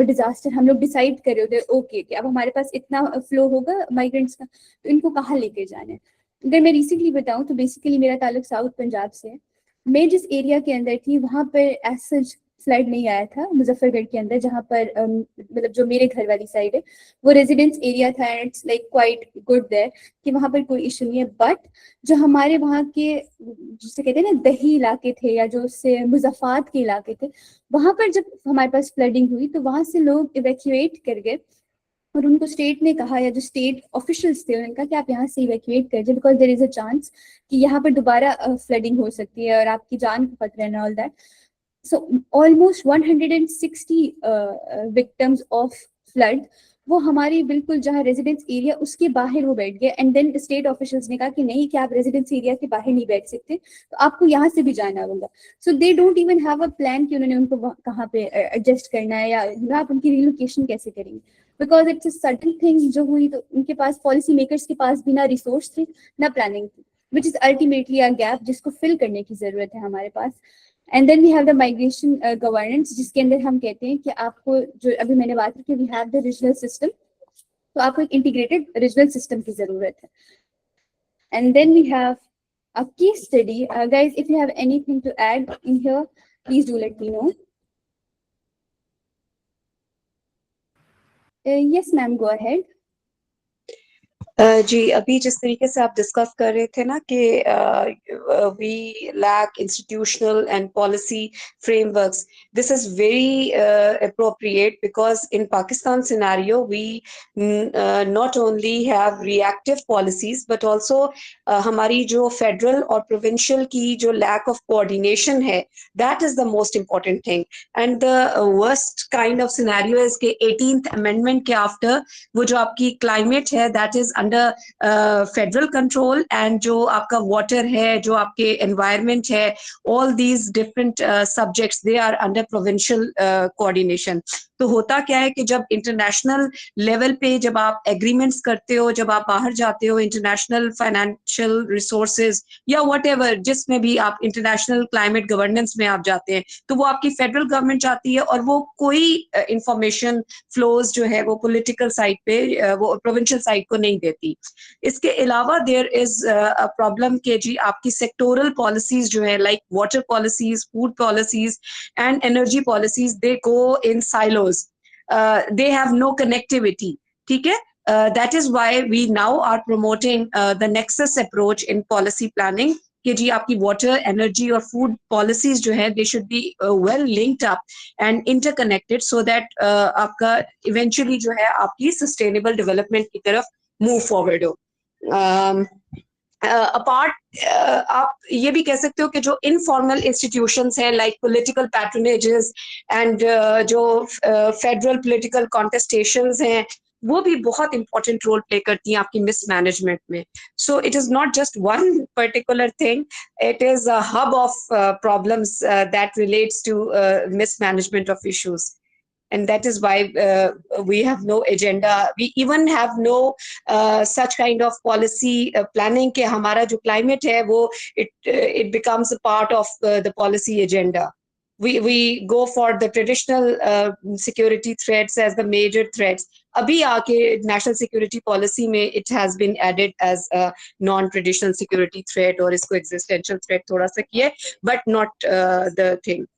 disaster हम लोग डिसाइड कर रहे होते हैं ओके कि अब हमारे पास इतना फ्लो होगा माइग्रेंट्स का, तो इनको कहाँ लेके जाना है. अगर मैं रिसेंटली बताऊं तो बेसिकली मेरा ताल्लुक साउथ पंजाब से है. मैं जिस एरिया के अंदर थी वहाँ पर एज सच फ्लड नहीं आया था, मुजफ्फरगढ़ के अंदर जहाँ पर मतलब जो मेरे घर वाली साइड है वो रेजिडेंस एरिया था, and it's like quite good there कि वहाँ पर कोई इशू नहीं है. बट जो हमारे वहाँ के जिसे कहते हैं ना दही इलाके थे या जो उससे मुजफ्फात के इलाके थे, वहाँ पर जब हमारे पास फ्लडिंग हुई तो वहाँ से लोग इवैक्यूएट कर गए और उनको स्टेट ने कहा, या जो स्टेट ऑफिशियल्स थे उन्होंने कहा कि आप यहाँ से इवैक्यूएट कर जाए because there is a chance कि यहाँ पर दोबारा फ्लडिंग हो सकती है और आपकी जान को खतरा है, all that. So almost 160 victims of flood वो हमारी बिल्कुल जहाँ रेजिडेंस एरिया उसके बाहर वो बैठ गए. एंड देन स्टेट ऑफिशियल्स ने कहा कि नहीं, कि आप रेजिडेंस एरिया के बाहर नहीं बैठ सकते, तो आपको यहाँ से भी जाना होगा. So they don't even have a plan कि उन्होंने उनको कहाँ पे एडजस्ट करना है, या आप उनकी रिलोकेशन कैसे करेंगे, because it's a sudden thing जो हुई. तो उनके पास, पॉलिसी मेकर्स के पास भी ना रिसोर्स थे ना प्लानिंग थी, which is ultimately a gap जिसको फिल करने की जरूरत है हमारे पास. And then we have the migration governance, जिसके अंदर हम कहते हैं कि आपको, जो अभी मैंने बात की कि we have the regional system, तो आपको एक इंटीग्रेटेड रीजनल सिस्टम की जरूरत है. And then we have a case study. Guys, if you have anything to add in here, please do let me know. Yes ma'am, go ahead. जी, अभी जिस तरीके से आप डिस्कस कर रहे थे ना कि we lack institutional and policy frameworks, this is very appropriate because in Pakistan scenario we not only have reactive policies but also हमारी जो फेडरल और प्रोविंशियल की जो लैक ऑफ कोऑर्डिनेशन है, that is the most important thing. And the worst kind of scenario is कि 18th amendment के after वो जो आपकी क्लाइमेट है that is under federal control, and जो आपका वाटर है, जो आपके एनवायरनमेंट है, all these different subjects they are under provincial coordination. तो होता क्या है कि जब इंटरनेशनल लेवल पे जब आप एग्रीमेंट्स करते हो, जब आप बाहर जाते हो, इंटरनेशनल फाइनेंशियल रिसोर्सेज या व्हाटएवर जिसमें भी आप इंटरनेशनल क्लाइमेट गवर्नेंस में आप जाते हैं, तो वो आपकी फेडरल गवर्नमेंट जाती है और वो कोई इंफॉर्मेशन फ्लोज जो है वो पॉलिटिकल साइड पे, वो प्रोविंशियल साइड को नहीं देती. इसके अलावा देयर इज अ प्रॉब्लम कि जी आपकी सेक्टोरल पॉलिसीज जो है, like water policies, food policies and energy policies, they go in silos, they have no connectivity. ठीक है, that is why we now are promoting the nexus approach in policy planning कि जी आपकी water, energy और food policies जो है they should be well linked up and interconnected so that आपका eventually जो है आपकी सस्टेनेबल डेवलपमेंट की तरफ मूव फॉरवर्ड हो. अपार्ट आप ये भी कह सकते हो कि जो इनफॉर्मल इंस्टीट्यूशंस हैं लाइक पॉलिटिकल पैट्रोनेजेस एंड जो फेडरल पॉलिटिकल कॉन्टेस्टेशंस हैं, वो भी बहुत इंपॉर्टेंट रोल प्ले करती हैं आपकी मिसमैनेजमेंट में. So it is not just one particular thing, it is a hub of problems that relates to mismanagement of issues. And that is why we have no agenda. We even have no such kind of policy planning कि हमारा जो climate है वो it becomes a part of the policy agenda. We go for the traditional security threats as the major threats. अभी आके national security policy में it has been added as a non-traditional security threat और इसको existential threat थोड़ा सा किया है, but not the thing.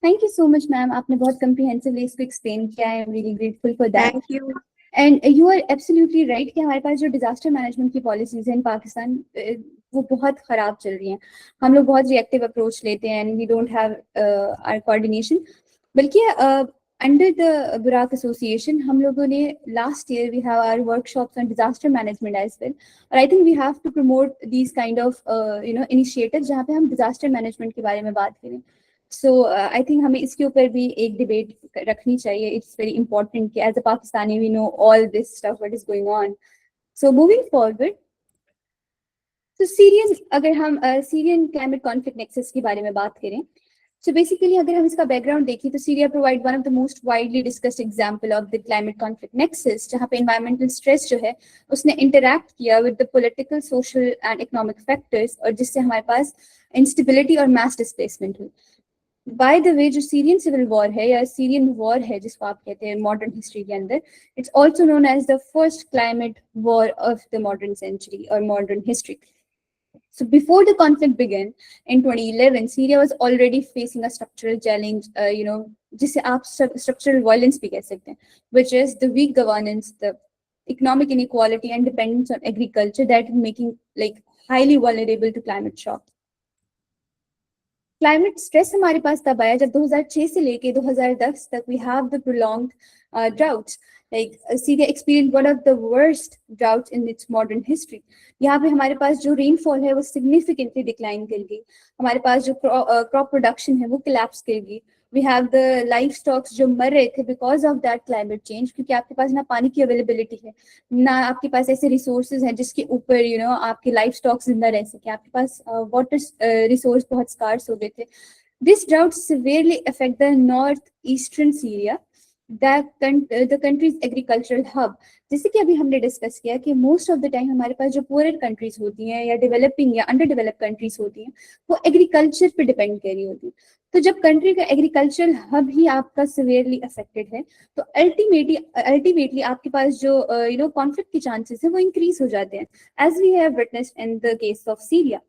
Thank you so much ma'am, आपने बहुत कम्प्रिहेंसिवली इसको एक्सप्लेन किया. I am really grateful for that. Thank you. And you are absolutely right कि हमारे पास जो डिजास्टर मैनेजमेंट की पॉलिसीज हैं इन पाकिस्तान, वो बहुत खराब चल रही हैं. हम लोग बहुत रिएक्टिव अप्रोच लेते हैं and we don't have our coordination. बल्कि अंडर द बुराक एसोसिएशन हम लोगों ने last year we have our workshops on disaster management as well, और I think we have to promote these kind of initiative जहाँ पे हम डिजास्टर मैनेजमेंट के बारे में बात करें. सो आई थिंक हमें इसके ऊपर भी एक डिबेट रखनी चाहिए. इट्स वेरी इंपॉर्टेंट कि as a Pakistani we know all this stuff what is going on. So moving forward, तो सीरियन, अगर हम सीरियन क्लाइमेट कॉन्फ्लिक्ट नेक्सस के बारे में बात करें, so basically अगर हम इसका बैकग्राउंड देखें तो Syria provide one of the most widely discussed example of the climate conflict nexus, जहाँ पे एनवायरमेंटल स्ट्रेस जो है उसने इंटरैक्ट किया with the political, social and economic factors, और जिससे हमारे पास इंस्टेबिलिटी और मास डिस्प्लेसमेंट हुई. बाय द वे, जो सीरियन सिविल वॉर है या सीरियन वॉर है जिसको आप कहते हैं मॉडर्न हिस्ट्री के अंदर, it's also known as the first climate war of the modern century और modern history. So before the conflict began in 2011, Syria was already facing a structural challenge, जिसे आप structural violence भी कह सकते हैं, which is the weak governance, the economic inequality and dependence on agriculture that is making like highly vulnerable to climate shock. Climate stress हमारे पास तब आया जब 2006 से लेके 2010 तक we have the prolonged droughts, like Syria experience one of the worst droughts in its modern history. यहाँ पे हमारे पास जो रेनफॉल है वो सिग्निफिकेंटली डिक्लाइन कर गई, हमारे पास जो क्रॉप प्रोडक्शन है वो कोलैप्स कर गई, we have the life stocks जो मर रहे थे because of that climate change, क्योंकि आपके पास ना पानी की अवेलेबिलिटी है, ना आपके पास ऐसे रिसोर्सेज हैं जिसके ऊपर आपके लाइफ स्टॉक्स जिंदा रह सके, आपके पास वाटर रिसोर्स बहुत स्कार्स हो गए थे। This drought severely affect the north eastern Syria, the countries agricultural hub. जैसे कि अभी हमने डिस्कस किया कि मोस्ट ऑफ द टाइम हमारे पास जो पुअर कंट्रीज होती हैं या डेवलपिंग या अंडर डेवलप्ड कंट्रीज होती हैं वो एग्रीकल्चर पे डिपेंड कर रही होती है। तो जब कंट्री का एग्रीकल्चरल हब ही आपका सिवियरली अफेक्टेड है तो अल्टीमेटली आपके पास जो कॉन्फ्लिक्ट के चांसेस है वो इंक्रीज हो जाते हैं, as we have witnessed in the case of Syria.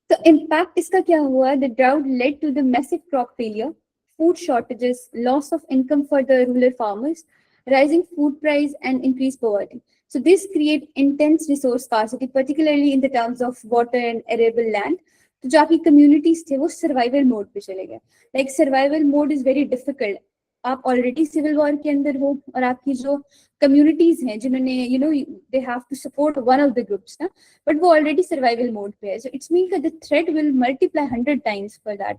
तो इम्पैक्ट इसका क्या हुआ? The drought led to the massive crop failure, food shortages, loss of income for the rural farmers, rising food price and increased poverty. So this create intense resource scarcity, particularly in the terms of water and arable land. तो जो आपकी communities थे वो survival mode पे चले गए। Like survival mode is very difficult. आप already civil war के अंदर हो और आपकी जो कम्युनिटीज हैं जिन्होंने they have to support one of the groups ना, बट वो ऑलरेडी सर्वाइवल मोड पे है, so it's mean that the threat will multiply 100 times for that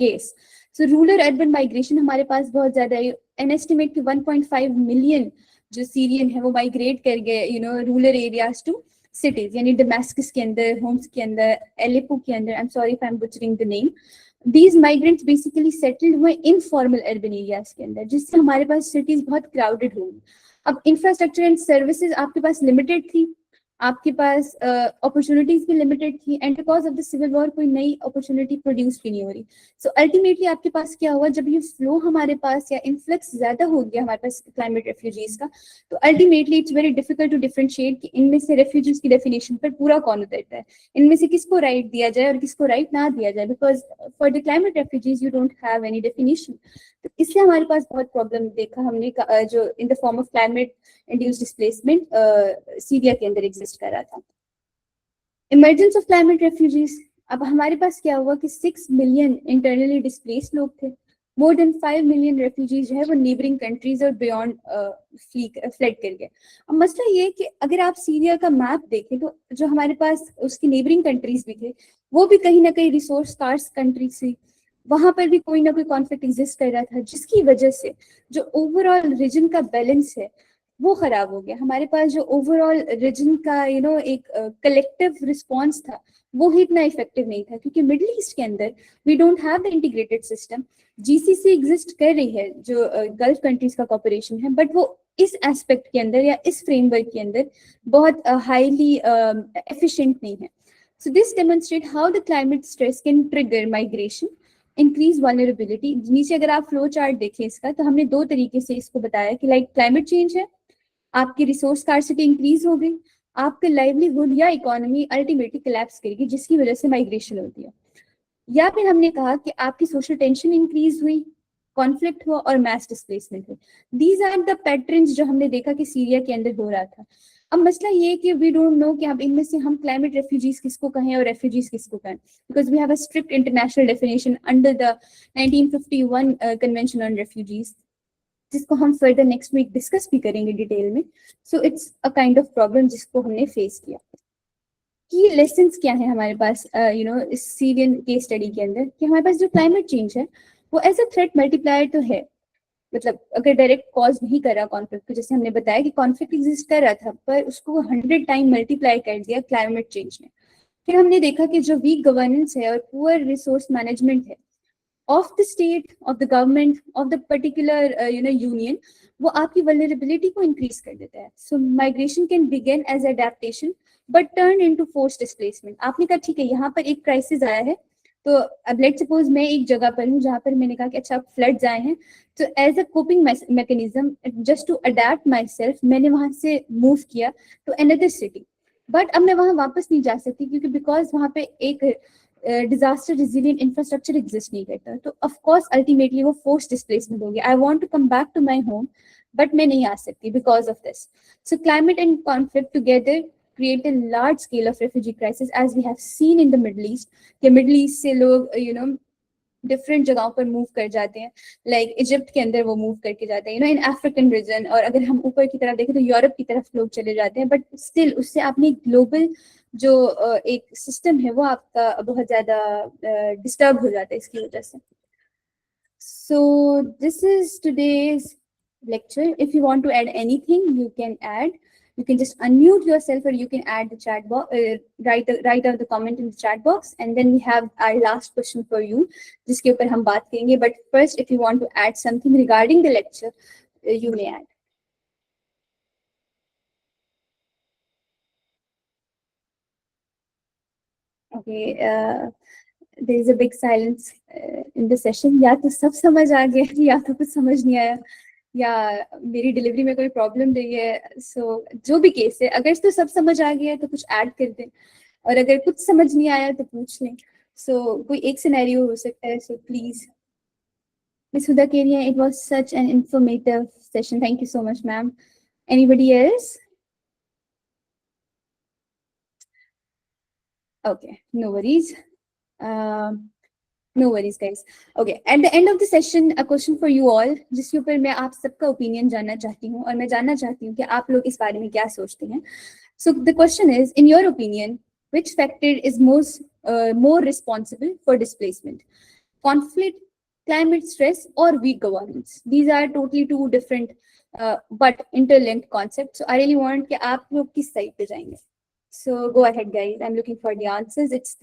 case. So rural urban migration हमारे पास बहुत ज्यादा है, एन एस्टिमेट कि 1.5 मिलियन जो सीरियन है वो माइग्रेट कर गए रूरल एरियाज टू सिटीज, यानी डमास्कस के अंदर, होम्स के अंदर, एलेपो के अंदर, I am sorry if I am butchering the name. These migrants basically settled हुए इनफॉर्मल अर्बन एरियाज के अंदर, जिससे हमारे पास सिटीज बहुत क्राउडेड होंगी। अब इंफ्रास्ट्रक्चर एंड सर्विसेज आपके पास लिमिटेड थी, आपके पास अपॉर्चुनिटीज भी लिमिटेड थी, and because of the civil war कोई नई अपॉर्चुनिटी प्रोड्यूस भी नहीं हो रही। सो अल्टीमेटली आपके पास क्या हुआ, जब ये फ्लो हमारे पास या इन्फ्लक्स ज्यादा हो गया हमारे पास क्लाइमेट रेफ्यूजीज का, तो ultimately it's very difficult to differentiate कि इनमें से रेफ्यूजीज की डेफिनेशन पर पूरा कौन उतरता है, इनमें से किसको राइट दिया जाए और किसको राइट ना दिया जाए, because for the climate refugees you don't have any definition. तो इसलिए हमारे पास बहुत प्रॉब्लम देखा हमने जो in the form of climate induced displacement Syria के अंदर एग्जिस्ट कर रहा था। इमरजेंस ऑफ क्लाइमेट रेफ्यूजीज, अब हमारे पास क्या हुआ कि 6 मिलियन इंटरनली डिस्प्लेस्ड लोग थे, मोर देन 5 मिलियन रेफ्यूजीज जो है वो नेबरिंग कंट्रीज और बियॉन्ड फ्लड कर गए। अब मसला ये है कि अगर आप सीरिया का मैप देखें तो जो हमारे पास उसकी नेबरिंग कंट्रीज भी थे वो भी कहीं ना कहीं रिसोर्स स्कार्स कंट्रीज थी, वहां पर भी कोई ना कोई कॉन्फ्लिक्ट एग्जिस्ट कर रहा था, जिसकी वजह से जो ओवरऑल रीजन का बैलेंस है वो खराब हो गया। हमारे पास जो ओवरऑल रीजन का एक कलेक्टिव रिस्पॉन्स था वो ही इतना इफेक्टिव नहीं था, क्योंकि मिडिल ईस्ट के अंदर we don't have the integrated system. GCC exist कर रही है जो गल्फ कंट्रीज का कॉर्पोरेशन है, बट वो इस एस्पेक्ट के अंदर या इस फ्रेमवर्क के अंदर बहुत हाईली एफिशिएंट नहीं है। So this demonstrate how the climate stress can trigger migration, increase vulnerability. नीचे अगर आप फ्लो चार्ट देखें इसका, तो हमने दो तरीके से इसको बताया कि लाइक क्लाइमेट चेंज है, आपकी रिसोर्स स्कार्सिटी इंक्रीज हो गई, आपका लाइवलीहुड या इकोनॉमी अल्टीमेटली कोलैप्स करेगी, जिसकी वजह से माइग्रेशन होती है। या फिर हमने कहा कि आपकी सोशल टेंशन इंक्रीज हुई, कॉन्फ्लिक्ट हुआ और मैस डिस्प्लेसमेंट हुई। दीज आर द पैटर्न्स जो हमने देखा कि सीरिया के अंदर हो रहा था। अब मसला ये है कि वी डोंट नो कि अब इनमें से हम क्लाइमेट रेफ्यूजीज किसको कहें और रेफ्यूजीज किसको कहें, because we have a strict international definition under the 1951 convention on refugees, जिसको हम फर्दर नेक्स्ट वीक डिस्कस भी करेंगे डिटेल में। So it's a kind of problem जिसको हमने फेस किया। की लेसन्स क्या है हमारे पास इस सीरियन केस स्टडी के अंदर, कि हमारे पास जो क्लाइमेट चेंज है वो एज अ थ्रेट मल्टीप्लायर तो है, मतलब अगर डायरेक्ट कॉज नहीं कर रहा कॉन्फ्लिक्ट को, जैसे हमने बताया कि कॉन्फ्लिक्ट एग्जिस्ट कर रहा था पर उसको 100 टाइम मल्टीप्लाई कर दिया क्लाइमेट चेंज ने। फिर हमने देखा कि जो वीक गवर्नेंस है और पुअर रिसोर्स मैनेजमेंट है of the state, of the government, of the particular union, वो आपकी वल्नरेबिलिटी को इंक्रीज कर देता है। So migration can begin as adaptation but turn into force displacement. आपने कहा ठीक है यहाँ पर एक क्राइसिस आया है, तो अब लेट सपोज मैं एक जगह पर हूँ जहाँ पर मैंने कहा कि अच्छा फ्लड्स आए हैं, तो as a coping mechanism just to adapt myself मैंने वहां से मूव किया टू अनदर सिटी, बट अब मैं वहां वापस नहीं जा सकती क्योंकि बिकॉज वहां पे एक डिजास्टर रेजिलिएंट इंफ्रास्ट्रक्चर एग्जिस्ट नहीं करता। तो ऑफ कोर्स अल्टीमेटली वो फोर्स डिस्प्लेसमेंट हो गया। I want to come back to my home but मैं नहीं आ सकती because of this. So climate and conflict together create a large scale of refugee crisis as we have seen in the Middle East. कि Middle East से लोग different जगहों पर move कर जाते हैं, लाइक इजिप्ट के अंदर वो मूव करके जाते हैं इन अफ्रीकन रीजन, और अगर हम ऊपर की तरफ देखें तो यूरोप की तरफ लोग चले जाते हैं, बट स्टिल उससे आपने ग्लोबल जो एक सिस्टम है वो आपका बहुत ज्यादा डिस्टर्ब हो जाता है इसकी वजह से. So this is today's lecture. If you want to add anything, you can add. You can just unmute yourself, or you can add the chat box, write out the comment in the chat box, and then we have our last question for you, जिसके ऊपर हम बात करेंगे. But first, if you want to add something regarding the lecture, you may add. Okay. There is a big silence in the session. या तो सब समझ आ गया या तो कुछ समझ नहीं आया या मेरी डिलीवरी में कोई प्रॉब्लम रही है. सो जो भी केस है, अगर तो सब समझ आ गया है तो कुछ ऐड कर दें, और अगर कुछ समझ नहीं आया तो पूछ लें. सो कोई एक सिनेरियो हो सकता है. So please. Miss Huda Keria, it was such an informative session. Thank you so much, ma'am. Anybody else? Okay, no worries. No worries, guys. Okay, at the end of the session, a question for you all, जिसके ऊपर मैं आप सबका opinion जानना चाहती हूँ, और मैं जानना चाहती हूँ कि आप लोग इस बारे में क्या सोचते हैं. So the question is, in your opinion, which factor is more responsible for displacement? Conflict, climate stress, or weak governance? These are totally two different but interlinked concepts. So I really want कि आप लोग किस side पे जाएंगे. So go ahead, guys. I'm looking for the answers. It's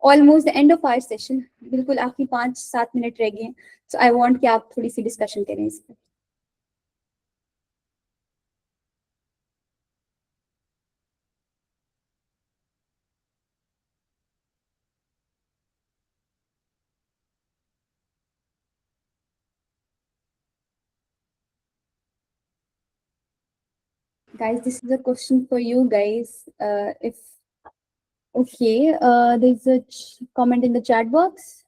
almost the end of our session. बिल्कुल आखिरी 5-7 minute रह गए हैं. So I want कि आप थोड़ी सी डिस्कशन करें इस पर. Guys, this is a question for you guys. There's a comment in the chat box.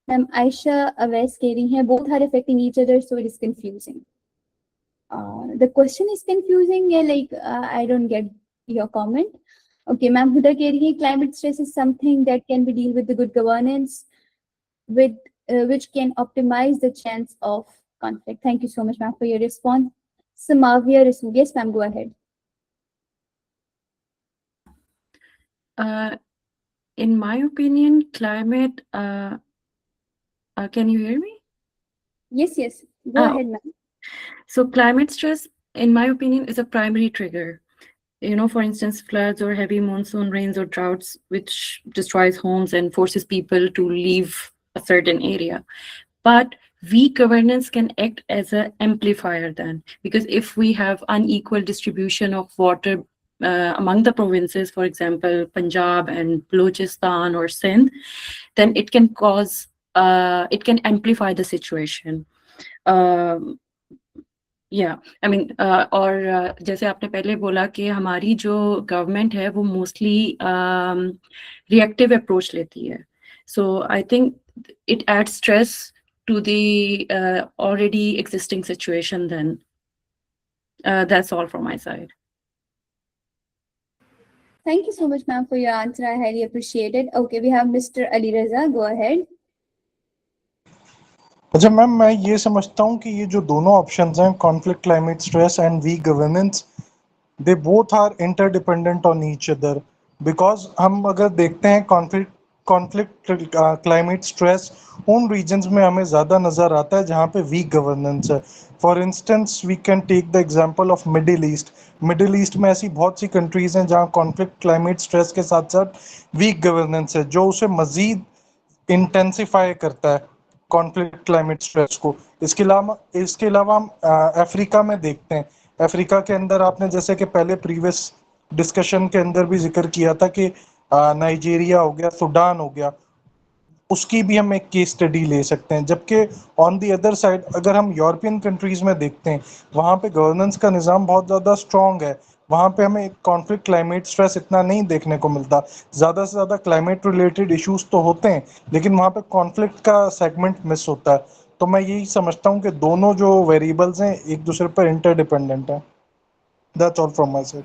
Aisha Awais कह रही हैं, both are affecting each other, so it is confusing. The question is confusing. Yeah, like I don't get your comment. Okay, ma'am Huda कह रही है, climate stress is something that can be dealt with the good governance, with which can optimize the chance of conflict. Thank you so much, ma'am, for your response. Samavia Rasool, yes, ma'am, go ahead. In my opinion, climate. Can you hear me? Yes, go ahead, ma'am. So climate stress, in my opinion, is a primary trigger. For instance, floods or heavy monsoon rains or droughts, which destroys homes and forces people to leave a certain area. But weak governance can act as an amplifier then, because if we have unequal distribution of water among the provinces, for example, Punjab and Balochistan or Sindh, then it can cause, it can amplify the situation. और जैसे आपने पहले बोला कि हमारी जो government है वो मोस्टली रिएक्टिव अप्रोच लेती है. So I think it adds stress to the already existing situation then. That's all from my side. Thank you so much, ma'am, for your answer. I highly appreciate it. Okay, we have Mr. Ali Raza. Go ahead. अच्छा ma'am, मैं ये समझता हूँ कि ये जो दोनों options हैं, conflict, climate stress and weak governance, they both are interdependent on each other. Because हम अगर देखते हैं कॉन्फ्लिक्ट, क्लाइमेट स्ट्रेस उन रीजन्स में हमें ज़्यादा नज़र आता है जहाँ पे वीक गवर्नेंस है. For instance we can take the example of Middle East. Middle East में ऐसी बहुत सी कंट्रीज़ हैं जहाँ कॉन्फ्लिक्ट, क्लाइमेट स्ट्रेस के साथ साथ वीक गवर्नेंस है, जो उसे मज़ीद इंटेंसिफाई करता है कॉन्फ्लिक्ट, क्लाइमेट स्ट्रेस को. इसके अलावा हम अफ्रीका में देखते हैं. अफ्रीका के अंदर आपने जैसे कि पहले प्रीवियस डिस्कशन के अंदर भी जिक्र किया था कि नाइजीरिया हो गया, सूडान हो गया, उसकी भी हम एक केस स्टडी ले सकते हैं. जबकि ऑन दी अदर साइड अगर हम यूरोपियन कंट्रीज में देखते हैं, वहाँ पे गवर्नेंस का निज़ाम बहुत ज़्यादा स्ट्रॉन्ग है. वहाँ पे हमें कॉन्फ्लिक्ट, क्लाइमेट स्ट्रेस इतना नहीं देखने को मिलता. ज़्यादा से ज़्यादा क्लाइमेट रिलेटेड इश्यूज तो होते हैं, लेकिन वहाँ पे कॉन्फ्लिक्ट का सेगमेंट मिस होता है. तो मैं यही समझता हूँ कि दोनों जो वेरिएबल्स हैं एक दूसरे पर इंटरडिपेंडेंट हैं. That's all from my side.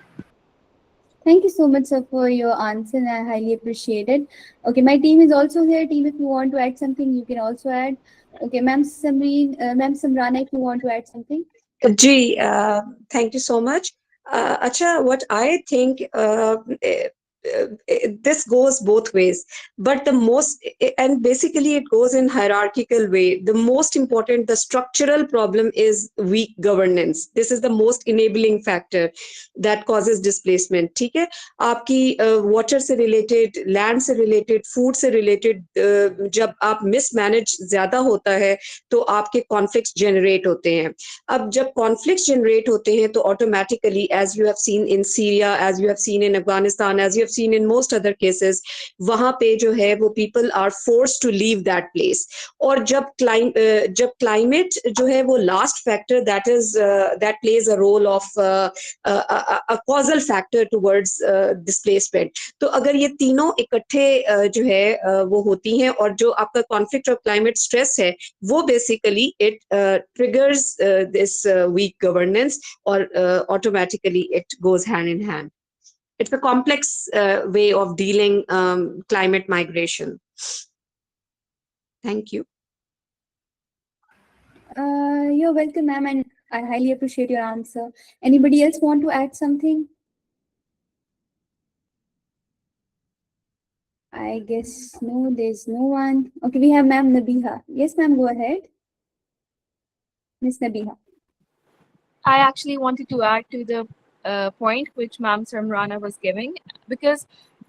Thank you so much, sir, for your answer. I highly appreciate it. Okay, my team is also here. Team, if you want to add something, you can also add. Okay, Ma'am Samreen, Ma'am Samrana, if you want to add something. Ji, thank you so much. Acha, what I think, this goes both ways, but the most, and basically it goes in hierarchical way. The most important, the structural problem is weak governance. This is the most enabling factor that causes displacement. ठीक है, आपकी water से related, land से related, food से related, जब आप mismanage ज़्यादा होता है, तो आपके conflicts generate होते हैं. अब जब कॉन्फ्लिक्ट जनरेट होते हैं तो automatically as you have seen in Syria, as you have seen in Afghanistan, as you have seen in most other cases, वहां पे जो है वो people are force to leave that place. और जब क्लाइमेट जो है वो last factor that plays a role of a causal factor towards displacement. तो अगर ये तीनों इकट्ठे जो है वो होती हैं, और जो आपका कॉन्फ्लिक्ट और क्लाइमेट स्ट्रेस है वो basically it triggers this weak governance, or automatically it goes hand in hand. It's a complex way of dealing climate migration. Thank you. You're welcome, ma'am, and I highly appreciate your answer. Anybody else want to add something? I guess no, there's no one. Okay, we have Ma'am Nabiha. Yes, ma'am, go ahead. Miss Nabiha. I actually wanted to add to the point which Ma'am Samrana was giving, because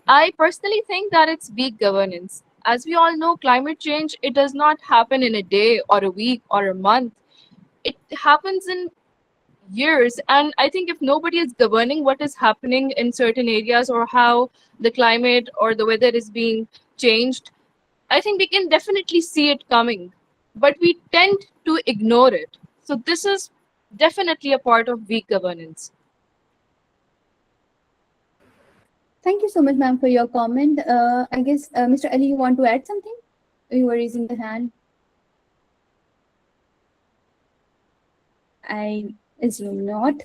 I personally think that it's weak governance. As we all know, climate change, it does not happen in a day or a week or a month. It happens in years. And I think if nobody is governing what is happening in certain areas, or how the climate or the weather is being changed, I think we can definitely see it coming, but we tend to ignore it. So this is definitely a part of weak governance. Thank you so much, ma'am, for your comment. I guess, Mr. Ali, you want to add something? You were raising the hand. I assume not.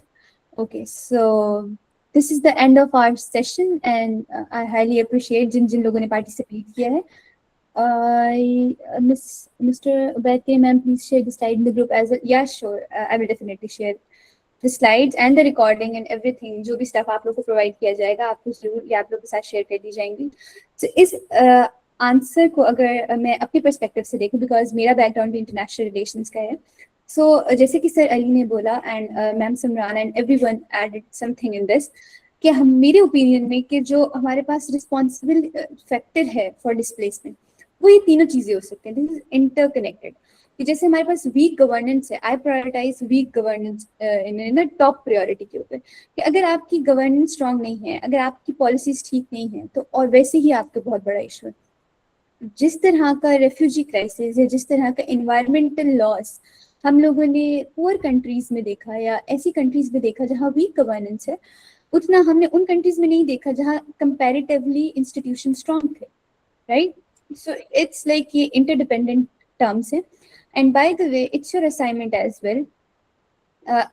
Okay, so this is the end of our session, and I highly appreciate जिन लोगों ने participate किया है. Mr. Ubaid, ma'am, please share the slide in the group as well. Yeah, sure. I will definitely share the slides and the recording and everything. जो भी stuff आप लोग को provide किया जाएगा, आपको जरूर ये आप लोग के साथ share कर दी जाएंगी. So इस answer को अगर मैं अपने perspective से देखूं, because मेरा background भी international relations का है. So जैसे कि सर अली ने बोला and ma'am Samran and everyone added something in this, कि हम मेरे ओपिनियन में कि जो हमारे पास रिस्पॉन्सिबल फैक्टर है फॉर डिस्प्लेसमेंट, वो ये तीनों चीजें हो सकते हैं. This is interconnected. कि जैसे हमारे पास वीक गवर्नेंस है, आई प्रायोरिटाइज वीक गवर्नेंस इन टॉप प्रायोरिटी के ऊपर. कि अगर आपकी गवर्नेंस स्ट्रांग नहीं है, अगर आपकी पॉलिसीज ठीक नहीं है, तो और वैसे ही आपका बहुत बड़ा इशू है. जिस तरह का रेफ्यूजी क्राइसिस है, जिस तरह का इन्वायरमेंटल लॉस हम लोगों ने पुअर कंट्रीज में देखा या ऐसी कंट्रीज में देखा जहाँ वीक गवर्नेंस है, उतना हमने उन कंट्रीज में नहीं देखा जहाँ कंपैरेटिवली इंस्टीट्यूशन स्ट्रांग थे. राइट? सो इट्स लाइक ये इंटरडिपेंडेंट टर्म्स है. And by the way it's your assignment as well.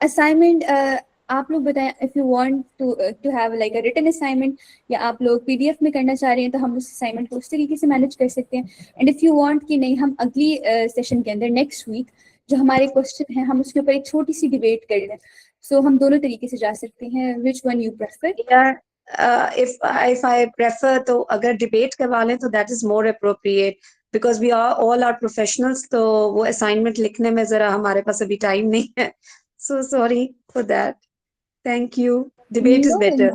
Assignment आप लोग बताएं, if you want to have like a written assignment, या आप लोग पीडीएफ में करना चाह रहे हैं, तो हम उस असाइनमेंट को उस तरीके से मैनेज कर सकते हैं. एंड इफ यू वांट कि नहीं, हम अगली सेशन के अंदर नेक्स्ट वीक जो हमारे क्वेश्चन है, हम उसके ऊपर एक छोटी सी डिबेट कर लें. सो हम दोनों तरीके से जा सकते हैं. Which one you prefer? If I prefer, तो अगर डिबेट करवा लें तो that is more appropriate, because we are all are professionals. तो वो assignment लिखने में जरा हमारे पास अभी टाइम नहीं है. So sorry for that. Thank you. Debate is better.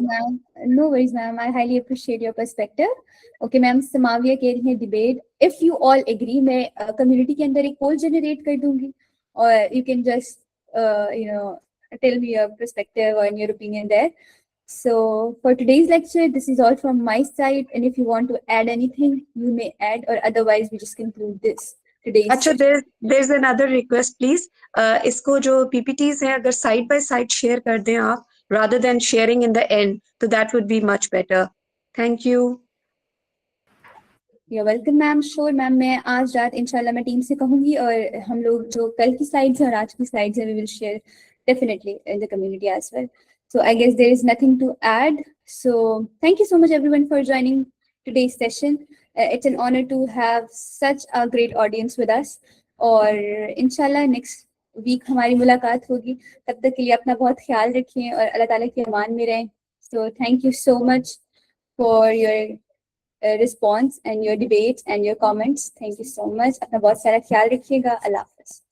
No worries, ma'am. I highly appreciate your perspective. Okay, ma'am. Samavia कह रही है debate. If you all agree, मैं community के अंदर एक poll generate कर दूंगी, और you can just tell me your perspective or your opinion there. So for today's lecture, this is all from my side. And if you want to add anything, you may add, or otherwise we just conclude this today's. अच्छा, there's another request, please. इसको जो PPTs हैं, अगर side by side share कर दें आप, rather than sharing in the end, so that would be much better. Thank you. You're welcome, ma'am. Sure, ma'am. मैं आज रात इंशाल्लाह मैं टीम से कहूँगी, और हम लोग जो कल की स्लाइड्स हैं और आज की स्लाइड्स हैं, we will share definitely in the community as well. So I guess there is nothing to add. So thank you so much everyone for joining today's session. It's an honor to have such a great audience with us. और इंशाल्लाह next week हमारी मुलाकात होगी. तब तक के लिए अपना बहुत ख्याल रखें और अल्लाह ताला के अमान में रहें. So thank you so much for your response and your debates and your comments. Thank you so much. अपना बहुत सारा ख्याल रखिएगा. अल्लाह हाफ़िज़.